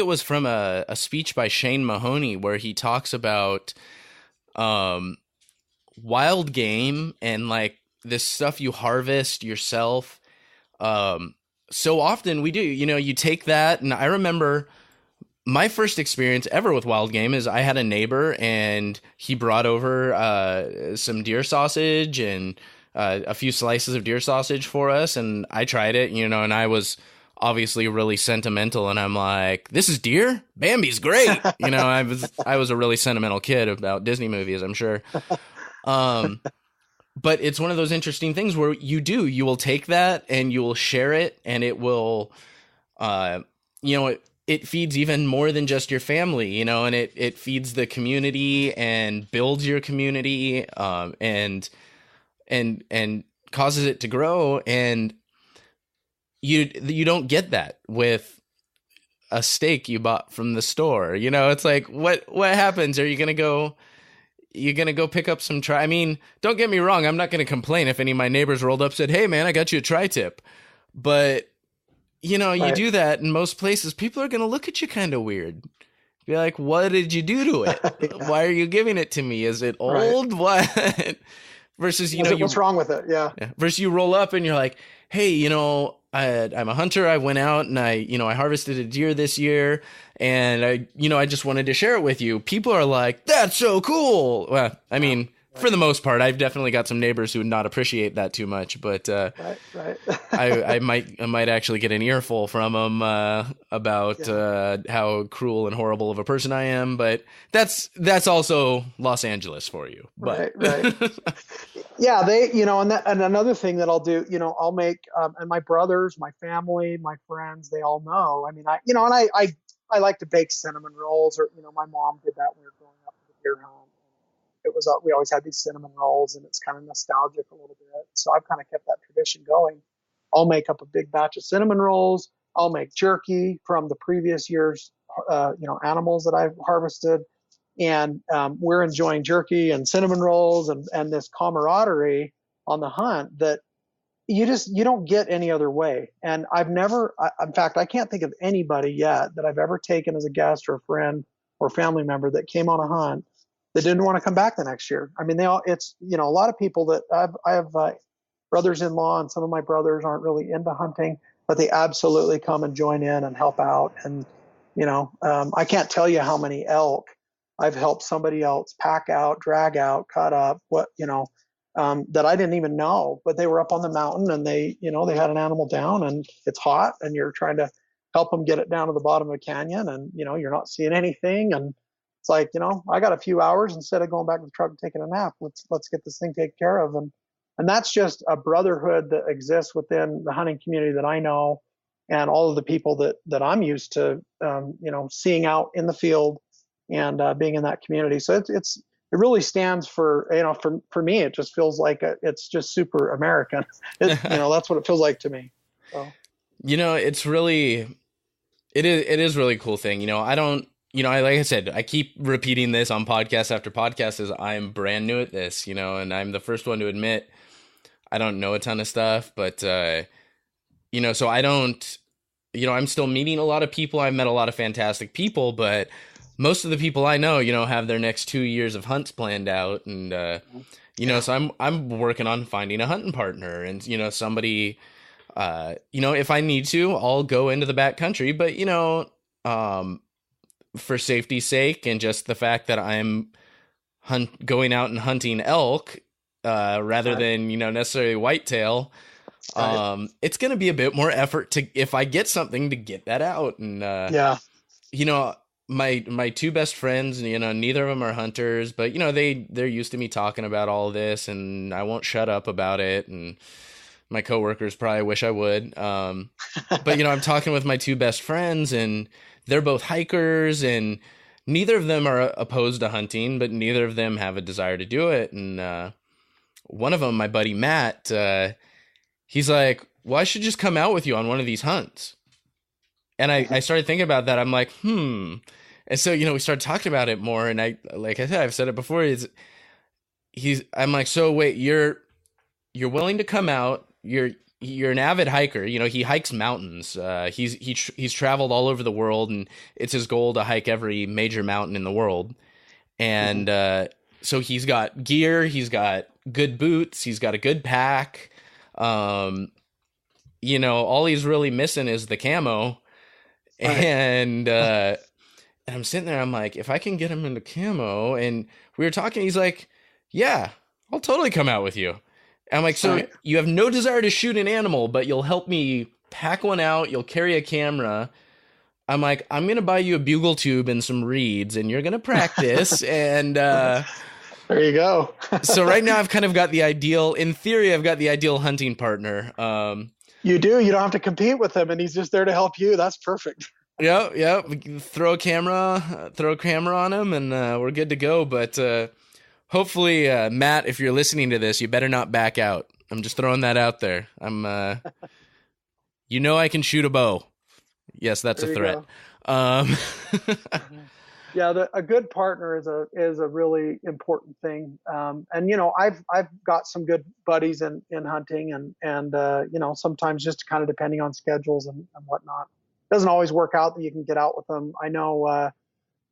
was from a speech by Shane Mahoney where he talks about wild game and like this stuff you harvest yourself. So often we do, you take that, and I remember my first experience ever with wild game is I had a neighbor and he brought over some deer sausage and a few slices of deer sausage for us, and I tried it, and I was obviously really sentimental, and I'm like, this is deer? Bambi's great. I was a really sentimental kid about Disney movies, I'm sure. But it's one of those interesting things where you will take that and you will share it, and it will, it feeds even more than just your family, and it feeds the community and builds your community, and causes it to grow. And you don't get that with a steak you bought from the store. It's like, what happens? Are you going to go pick up some I mean, don't get me wrong. I'm not going to complain if any of my neighbors rolled up and said, hey man, I got you a tri-tip. But you do that in most places, people are going to look at you kind of weird. Be like, what did you do to it? Yeah. Why are you giving it to me? Is it old? Right. What? Versus, what's wrong with it? Yeah. Versus you roll up and you're like, hey, I'm a hunter. I went out and I harvested a deer this year, and I just wanted to share it with you. People are like, that's so cool. Well, I mean, for the most part, I've definitely got some neighbors who would not appreciate that too much, but right. I might actually get an earful from them about how cruel and horrible of a person I am. But that's also Los Angeles for you. But right. Yeah, and another thing that I'll do, I'll make, and my brothers, my family, my friends, they all know. I mean, I like to bake cinnamon rolls, or my mom did that when we were growing up at the deer hunt. We always had these cinnamon rolls, and it's kind of nostalgic a little bit. So I've kind of kept that tradition going. I'll make up a big batch of cinnamon rolls. I'll make jerky from the previous year's, animals that I've harvested. And we're enjoying jerky and cinnamon rolls and this camaraderie on the hunt that you don't get any other way. And in fact, I can't think of anybody yet that I've ever taken as a guest or a friend or family member that came on a hunt that didn't want to come back the next year. I mean, a lot of people that I have brothers-in-law, and some of my brothers aren't really into hunting, but they absolutely come and join in and help out. And, I can't tell you how many elk I've helped somebody else pack out, drag out, cut up, that I didn't even know, but they were up on the mountain and they had an animal down, and it's hot, and you're trying to help them get it down to the bottom of a canyon, and, you're not seeing anything. And it's like, I got a few hours instead of going back to the truck and taking a nap. Let's get this thing taken care of. And that's just a brotherhood that exists within the hunting community that I know, and all of the people that I'm used to, seeing out in the field and being in that community. So it really stands for, for me, it just feels like it's just super American. That's what it feels like to me. So. It is really cool thing. like I said, I keep repeating this on podcast after podcast is I'm brand new at this, and I'm the first one to admit I don't know a ton of stuff, but, so I don't, I'm still meeting a lot of people. I've met a lot of fantastic people, but most of the people I know, have their next 2 years of hunts planned out. And, so I'm working on finding a hunting partner and, somebody, if I need to, I'll go into the back country, but, for safety's sake and just the fact that I'm going out and hunting elk, rather than, necessarily whitetail, it's going to be a bit more effort if I get something to get that out. And, my two best friends, neither of them are hunters, but they're used to me talking about all of this and I won't shut up about it. And my coworkers probably wish I would. But I'm talking with my two best friends and they're both hikers and neither of them are opposed to hunting, but neither of them have a desire to do it. And, one of them, my buddy Matt, he's like, well, I should just come out with you on one of these hunts. And I started thinking about that. I'm like, And so, we started talking about it more. And like I said, I've said it before. I'm like, so wait, you're willing to come out. You're an avid hiker. He hikes mountains. He's traveled all over the world and it's his goal to hike every major mountain in the world. And, so he's got gear, he's got good boots, he's got a good pack. All he's really missing is the camo. Right. And I'm sitting there, I'm like, if I can get him into camo, and we were talking, he's like, yeah, I'll totally come out with you. And I'm like, so right. You have no desire to shoot an animal, but you'll help me pack one out, you'll carry a camera. I'm like, I'm going to buy you a bugle tube and some reeds and you're going to practice. And, there you go. So right now I've kind of got in theory, I've got the ideal hunting partner. You do, you don't have to compete with him and he's just there to help you. That's perfect. Yeah. We can throw a camera on him and, we're good to go. But, hopefully, Matt, if you're listening to this, you better not back out. I'm just throwing that out there. I can shoot a bow. Yes, that's a threat. Yeah, a good partner is a really important thing. And I've got some good buddies in hunting, and sometimes just kind of depending on schedules and whatnot, it doesn't always work out that you can get out with them. I know,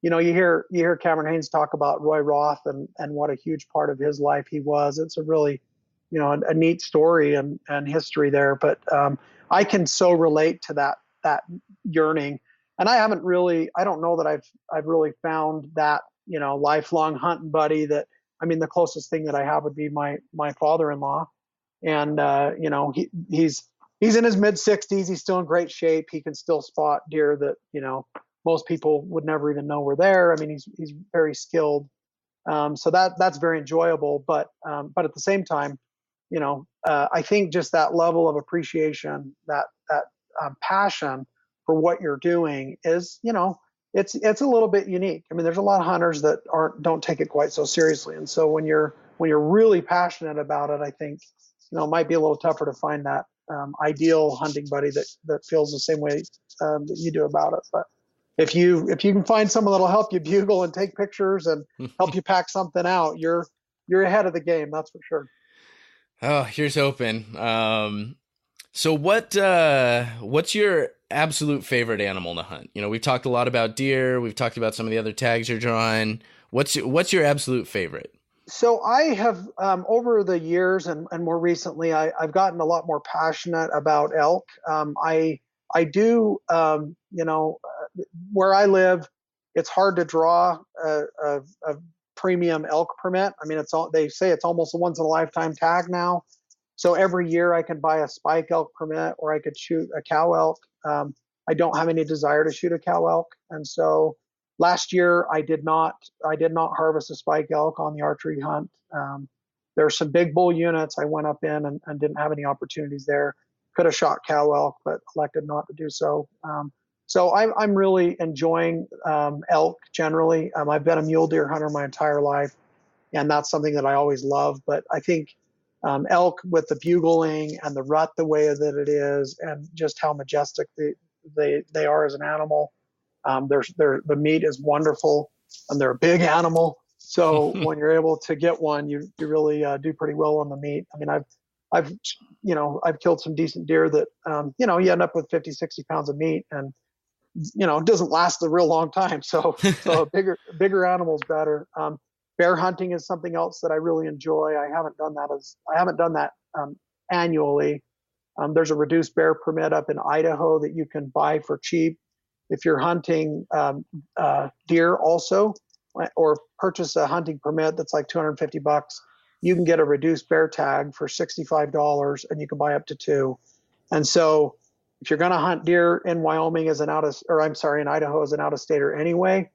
you hear Cameron Haynes talk about Roy Roth and what a huge part of his life he was. It's a really, a neat story and history there. But I can so relate to that yearning. And I don't know that I've really found that, lifelong hunting buddy the closest thing that I have would be my father-in-law. And, he's in his mid 60s. He's still in great shape. He can still spot deer that, most people would never even know were there. He's very skilled. So that's very enjoyable, but at the same time, I think just that level of appreciation, that passion for what you're doing is, it's a little bit unique. There's a lot of hunters that don't take it quite so seriously. And so when you're really passionate about it, I think, it might be a little tougher to find that ideal hunting buddy that feels the same way that you do about it. But if you can find someone that'll help you bugle and take pictures and help you pack something out, you're ahead of the game. That's for sure. Oh, here's hoping. So what's your absolute favorite animal to hunt? We've talked a lot about deer. We've talked about some of the other tags you're drawing. What's your absolute favorite? So I have, over the years and more recently, I've gotten a lot more passionate about elk. I do, where I live, it's hard to draw a premium elk permit. They say it's almost a once in a lifetime tag now. So every year I can buy a spike elk permit or I could shoot a cow elk. I don't have any desire to shoot a cow elk. And so last year I did not harvest a spike elk on the archery hunt. There are some big bull units I went up in and didn't have any opportunities there. Could have shot cow elk, but elected not to do so. So I'm really enjoying elk generally. I've been a mule deer hunter my entire life, and that's something that I always love. But I think elk with the bugling and the rut the way that it is, and just how majestic they are as an animal, The meat is wonderful, and they're a big animal. So when you're able to get one, you really do pretty well on the meat. I mean, I've killed some decent deer that, you end up with 50, 60 pounds of meat, and, it doesn't last a real long time. So a bigger animal is better. Bear hunting is something else that I really enjoy. I haven't done that annually. There's a reduced bear permit up in Idaho that you can buy for cheap if you're hunting deer also, or purchase a hunting permit that's like $250. You can get a reduced bear tag for $65, and you can buy up to 2. And so if you're going to hunt deer in Wyoming in Idaho as an out-of-stater anyway,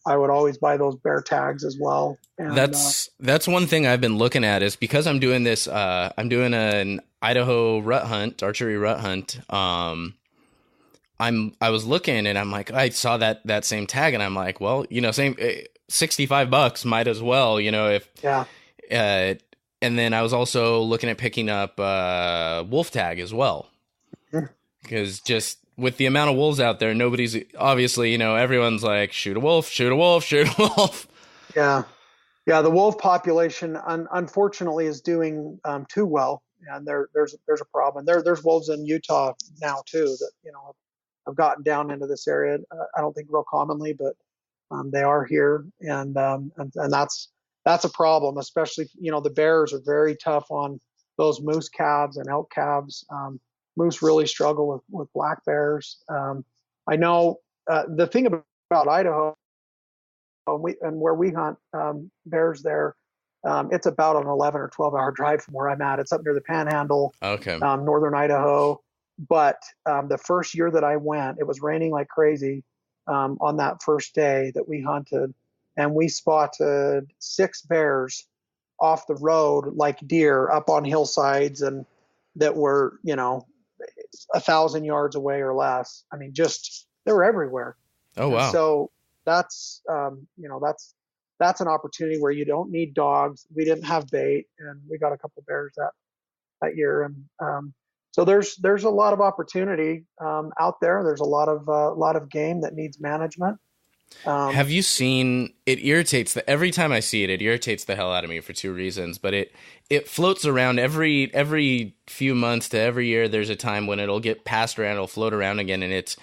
I would always buy those bear tags as well. And, that's one thing I've been looking at, is because I'm doing this. I'm doing an Idaho rut hunt, archery rut hunt. I was looking, and I'm like, I saw that same tag, and I'm like, well, same $65, might as well, if yeah. And then I was also looking at picking up wolf tag as well, because just with the amount of wolves out there, nobody's obviously, everyone's like, shoot a wolf, shoot a wolf, shoot a wolf. Yeah. The wolf population, unfortunately, is doing too well, and there's a problem. There's wolves in Utah now too that have gotten down into this area. I don't think real commonly, but they are here, and that's a problem. Especially, the bears are very tough on those moose calves and elk calves. Moose really struggle with black bears. I know the thing about Idaho, and where we hunt bears there, it's about an 11 or 12-hour drive from where I'm at. It's up near the Panhandle, okay, northern Idaho. But the first year that I went, it was raining like crazy on that first day that we hunted, and we spotted 6 bears off the road like deer up on hillsides, and that were 1,000 yards away or less. I mean, just they were everywhere. Oh wow! And so that's that's an opportunity where you don't need dogs. We didn't have bait, and we got a couple bears that year, and so there's a lot of opportunity out there. There's a lot of game that needs management. Have you seen it? Irritates every time I see it. It irritates the hell out of me for 2 reasons. But it floats around every few months to every year. There's a time when it'll get passed around. It'll float around again, and it's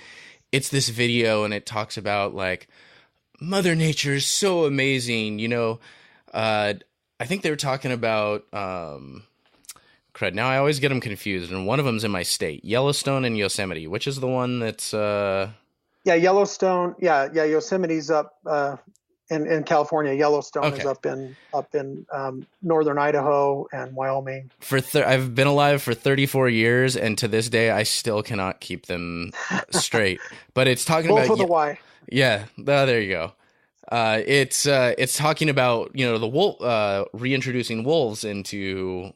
this video, and it talks about like Mother Nature is so amazing. I think they were talking about. Crud. Now I always get them confused, and one of them's in my state, Yellowstone and Yosemite. Which is the one that's? Yeah, Yellowstone. Yeah, Yosemite's up in California. Yellowstone is up in northern Idaho and Wyoming. I've been alive for 34 years, and to this day, I still cannot keep them straight. But it's talking about with a Y. Yeah, there you go. It's talking about the wolf reintroducing wolves into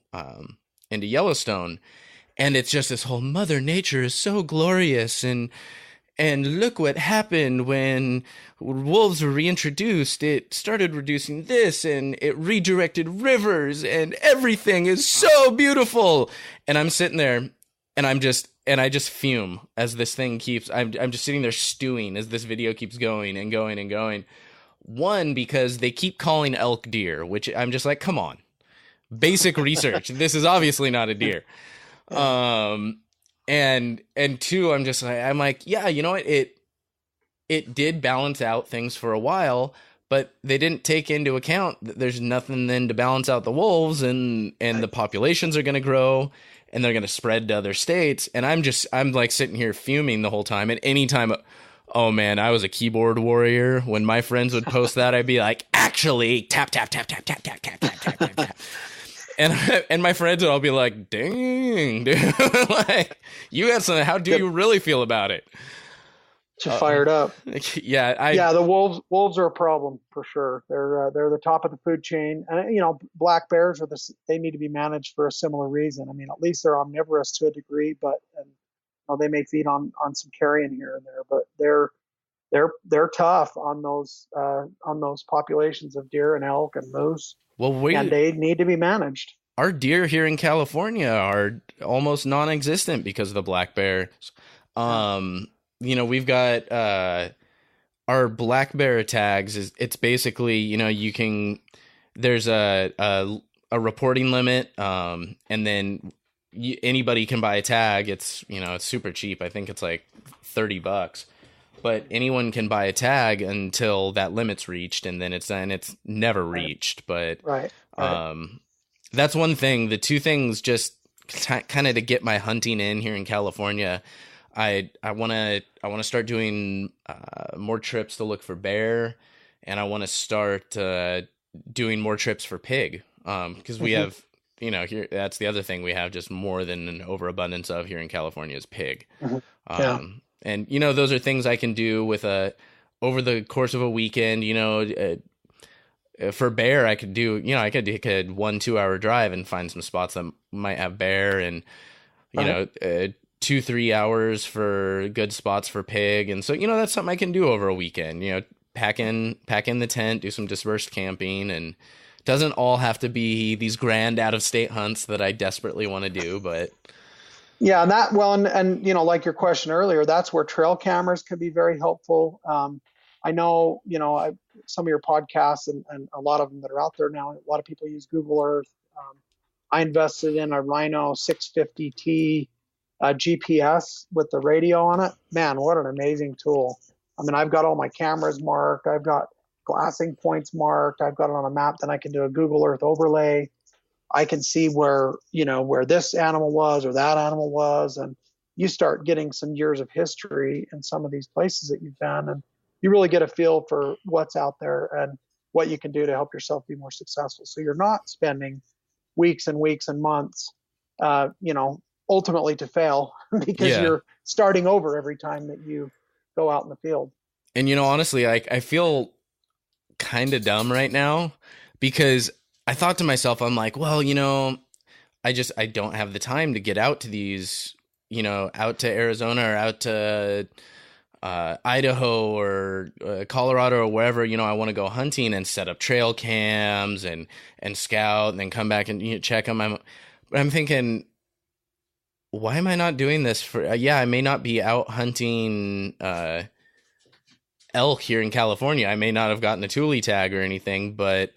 Yellowstone, and it's just this whole Mother Nature is so glorious, and look what happened when wolves were reintroduced. It started reducing this, and it redirected rivers, and everything is so beautiful. And I'm sitting there, and I just fume as this thing keeps. I'm just sitting there stewing as this video keeps going and going and going. One, because they keep calling elk deer, which I'm just like, come on, basic research. This is obviously not a deer. And 2, I'm like, yeah, you know what? It did balance out things for a while, but they didn't take into account that there's nothing then to balance out the wolves, and the populations are going to grow, and they're going to spread to other states. And I'm like sitting here fuming the whole time. And anytime, oh man, I was a keyboard warrior. When my friends would post that, I'd be like, actually, tap, tap, tap, tap, tap, tap, tap, tap, tap, tap, tap. And my friends would all be like, dang, dude, like, you got something. How do you really feel about it? Just fired up. Yeah, the wolves are a problem for sure. They're the top of the food chain, and black bears they need to be managed for a similar reason. I mean, at least they're omnivorous to a degree, but they may feed on some carrion here and there, but they're tough on those populations of deer and elk and moose. Well, and they need to be managed. Our deer here in California are almost non-existent because of the black bears. We've got our black bear tags it's basically, there's a reporting limit, and then anybody can buy a tag. It's, it's super cheap. I think it's like $30, but anyone can buy a tag until that limit's reached, and then it's never reached. But Right. that's one thing. The two things, just kind of to get my hunting in here in California, I want to start doing more trips to look for bear, and I want to start doing more trips for pig, because we have, here, that's the other thing we have just more than an overabundance of here in California is pig. Yeah. And those are things I can do with over the course of a weekend. For bear, I could do, I could take a 1-2 hour drive and find some spots that might have bear, and 2-3 hours for good spots for pig. And so, that's something I can do over a weekend, pack in the tent, do some dispersed camping, and doesn't all have to be these grand out of state hunts that I desperately want to do, but yeah, and like your question earlier, that's where trail cameras can be very helpful. I know, some of your podcasts and a lot of them that are out there now, a lot of people use Google Earth. I invested in a Rhino 650T GPS with the radio on it. Man, what an amazing tool. I mean, I've got all my cameras marked. I've got glassing points marked. I've got it on a map. Then I can do a Google Earth overlay. I can see where this animal was or that animal was. And you start getting some years of history in some of these places that you've been, and you really get a feel for what's out there and what you can do to help yourself be more successful. So you're not spending weeks and weeks and months, ultimately to fail because you're starting over every time that you go out in the field. And, honestly, I feel kind of dumb right now, because I thought to myself, I'm like, well, I don't have the time to get out to these, out to Arizona or out to Idaho or Colorado or wherever, I want to go hunting and set up trail cams and scout and then come back and check them. I'm thinking, why am I not doing this for, I may not be out hunting elk here in California. I may not have gotten a Thule tag or anything, but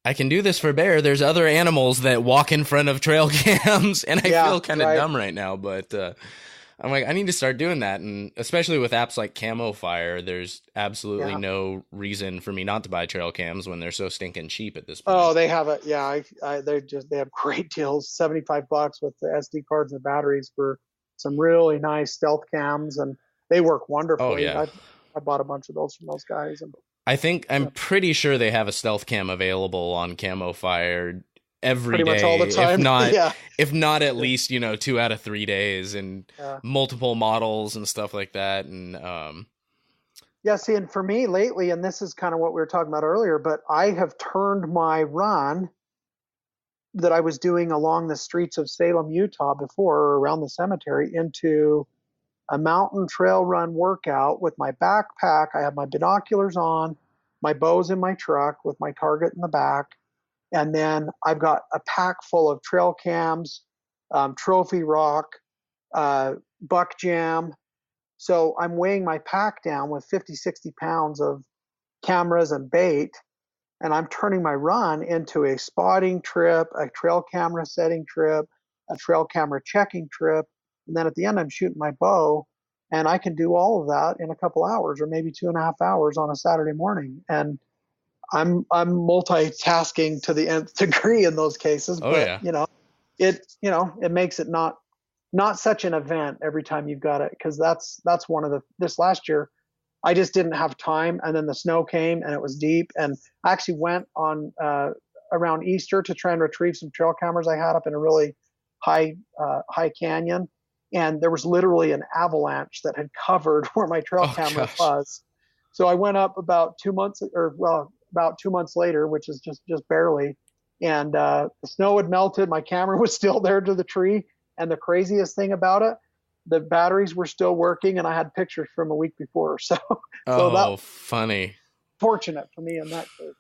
I can do this for bear. There's other animals that walk in front of trail cams, and I feel kind of dumb right now, but I'm like, I need to start doing that. And especially with apps like Camo Fire, there's absolutely no reason for me not to buy trail cams when they're so stinking cheap at this point. Oh, they have it. Yeah. They have great deals, $75 with the SD cards and the batteries for some really nice stealth cams, and they work wonderfully. Oh, yeah. I bought a bunch of those from those guys. And I'm pretty sure they have a stealth cam available on Camo Fire every pretty day, much all the time. if not at least 2 out of 3 days, and multiple models and stuff like that. And see, and for me lately, and this is kind of what we were talking about earlier, but I have turned my run that I was doing along the streets of Salem, Utah before, or around the cemetery, into a mountain trail run workout with my backpack. I have my binoculars on, my bow's in my truck with my target in the back. And then I've got a pack full of trail cams, trophy rock, buck jam. So I'm weighing my pack down with 50, 60 pounds of cameras and bait. And I'm turning my run into a spotting trip, a trail camera setting trip, a trail camera checking trip. And then at the end, I'm shooting my bow, and I can do all of that in a couple hours, or maybe 2.5 hours on a Saturday morning. And I'm multitasking to the nth degree in those cases. It makes it not such an event every time you've got it, because that's one of this last year. I just didn't have time, and then the snow came and it was deep, and I actually went on around Easter to try and retrieve some trail cameras I had up in a really high canyon. And there was literally an avalanche that had covered where my trail camera was. So I went up about 2 months later, which is just barely. And the snow had melted. My camera was still there to the tree. And the craziest thing about it, the batteries were still working, and I had pictures from a week before. So that funny. Fortunate for me in that case.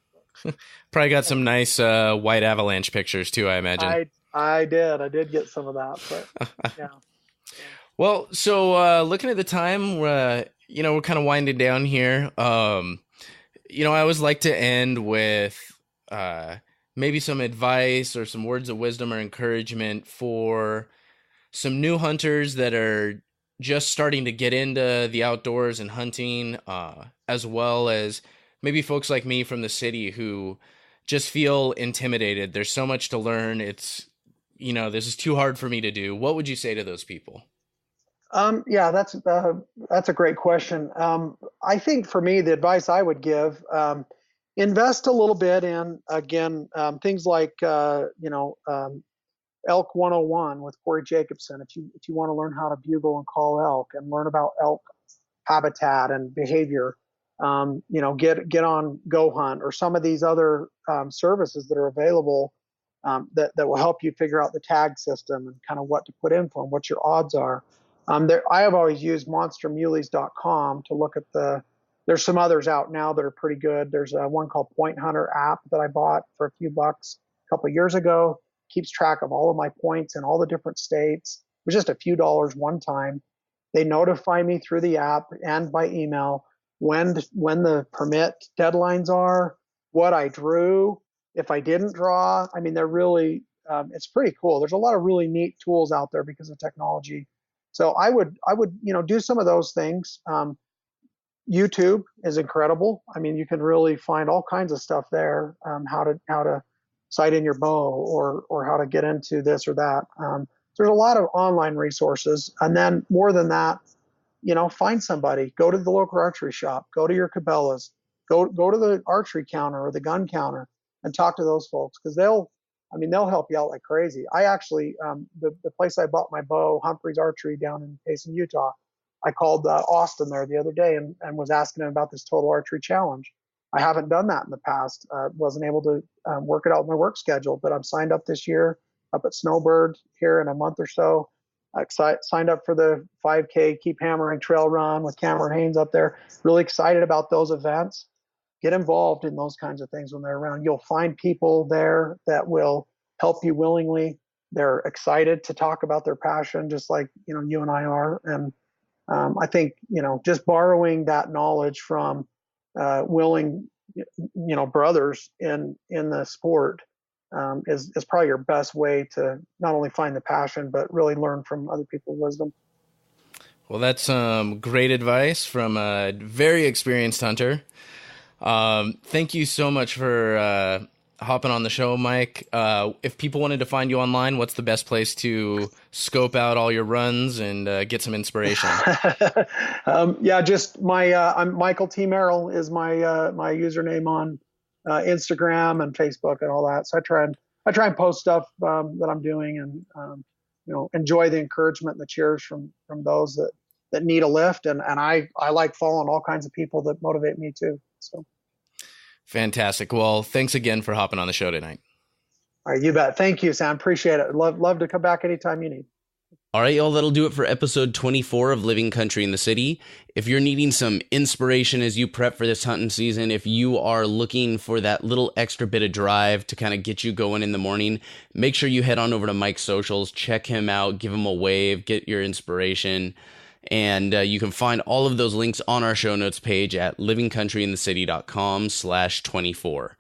Probably got some nice white avalanche pictures too, I imagine. I did get some of that, but yeah. Well, so looking at the time, we're kind of winding down here. I always like to end with maybe some advice or some words of wisdom or encouragement for some new hunters that are just starting to get into the outdoors and hunting, as well as maybe folks like me from the city who just feel intimidated. There's so much to learn. It's, this is too hard for me to do. What would you say to those people? Yeah, that's a great question. I think for me, the advice I would give, invest a little bit in, again, things like, Elk 101 with Corey Jacobson. If you want to learn how to bugle and call elk and learn about elk habitat and behavior, get on Go Hunt or some of these other services that are available that will help you figure out the tag system and kind of what to put in for them, what your odds are. I have always used monstermuleys.com to look at there's some others out now that are pretty good. There's one called Point Hunter app that I bought for a few bucks a couple of years ago. Keeps track of all of my points in all the different states. It was just a few dollars one time. They notify me through the app and by email when the permit deadlines are, what I drew, if I didn't draw. I mean, they're really, it's pretty cool. There's a lot of really neat tools out there because of technology. So I would, do some of those things. YouTube is incredible. I mean, you can really find all kinds of stuff there. How to sight in your bow or how to get into this or that. There's a lot of online resources. And then more than that, find somebody, go to the local archery shop, go to your Cabela's, go to the archery counter or the gun counter and talk to those folks because they'll help you out like crazy. I actually, the place I bought my bow, Humphrey's Archery down in Payson, Utah, I called Austin there the other day and was asking him about this total archery challenge. I haven't done that in the past. Wasn't able to work it out with my work schedule, but I'm signed up this year up at Snowbird here in a month or so. I signed up for the 5K Keep Hammering Trail Run with Cameron Haynes up there. Really excited about those events. Get involved in those kinds of things when they're around. You'll find people there that will help you willingly. They're excited to talk about their passion, just like you and I are. And I think just borrowing that knowledge from willing brothers in the sport is probably your best way to not only find the passion but really learn from other people's wisdom. Well, that's great advice from a very experienced hunter. Thank you so much for hopping on the show, Mike. If people wanted to find you online, what's the best place to scope out all your runs and get some inspiration? Just I'm Michael T. Merrill is my username on Instagram and Facebook and all that. So I try and post stuff that I'm doing and enjoy the encouragement and the cheers from those that need a lift. And I like following all kinds of people that motivate me too. So. Fantastic. Well, thanks again for hopping on the show tonight. All right, you bet. Thank you, Sam. Appreciate it. Love to come back anytime you need. All right, y'all, that'll do it for episode 24 of Living Country in the City. If you're needing some inspiration as you prep for this hunting season, if you are looking for that little extra bit of drive to kind of get you going in the morning, make sure you head on over to Mike's socials, check him out, give him a wave, get your inspiration. And you can find all of those links on our show notes page at livingcountryinthecity.com/24.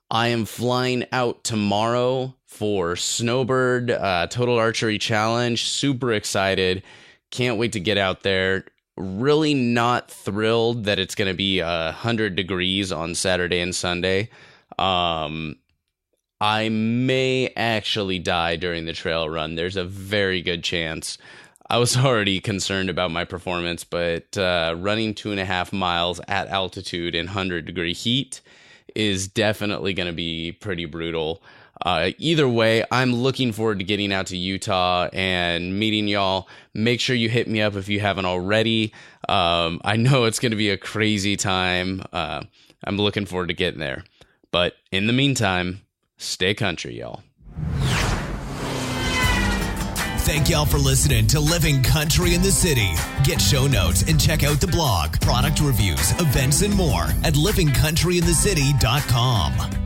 I am flying out tomorrow for Snowbird Total Archery Challenge. Super excited. Can't wait to get out there. Really not thrilled that it's going to be 100 degrees on Saturday and Sunday. I may actually die during the trail run. There's a very good chance. I was already concerned about my performance, but running 2.5 miles at altitude in 100-degree heat is definitely going to be pretty brutal. Either way, I'm looking forward to getting out to Utah and meeting y'all. Make sure you hit me up if you haven't already. I know it's going to be a crazy time. I'm looking forward to getting there. But in the meantime, stay country, y'all. Thank y'all for listening to Living Country in the City. Get show notes and check out the blog, product reviews, events, and more at livingcountryinthecity.com.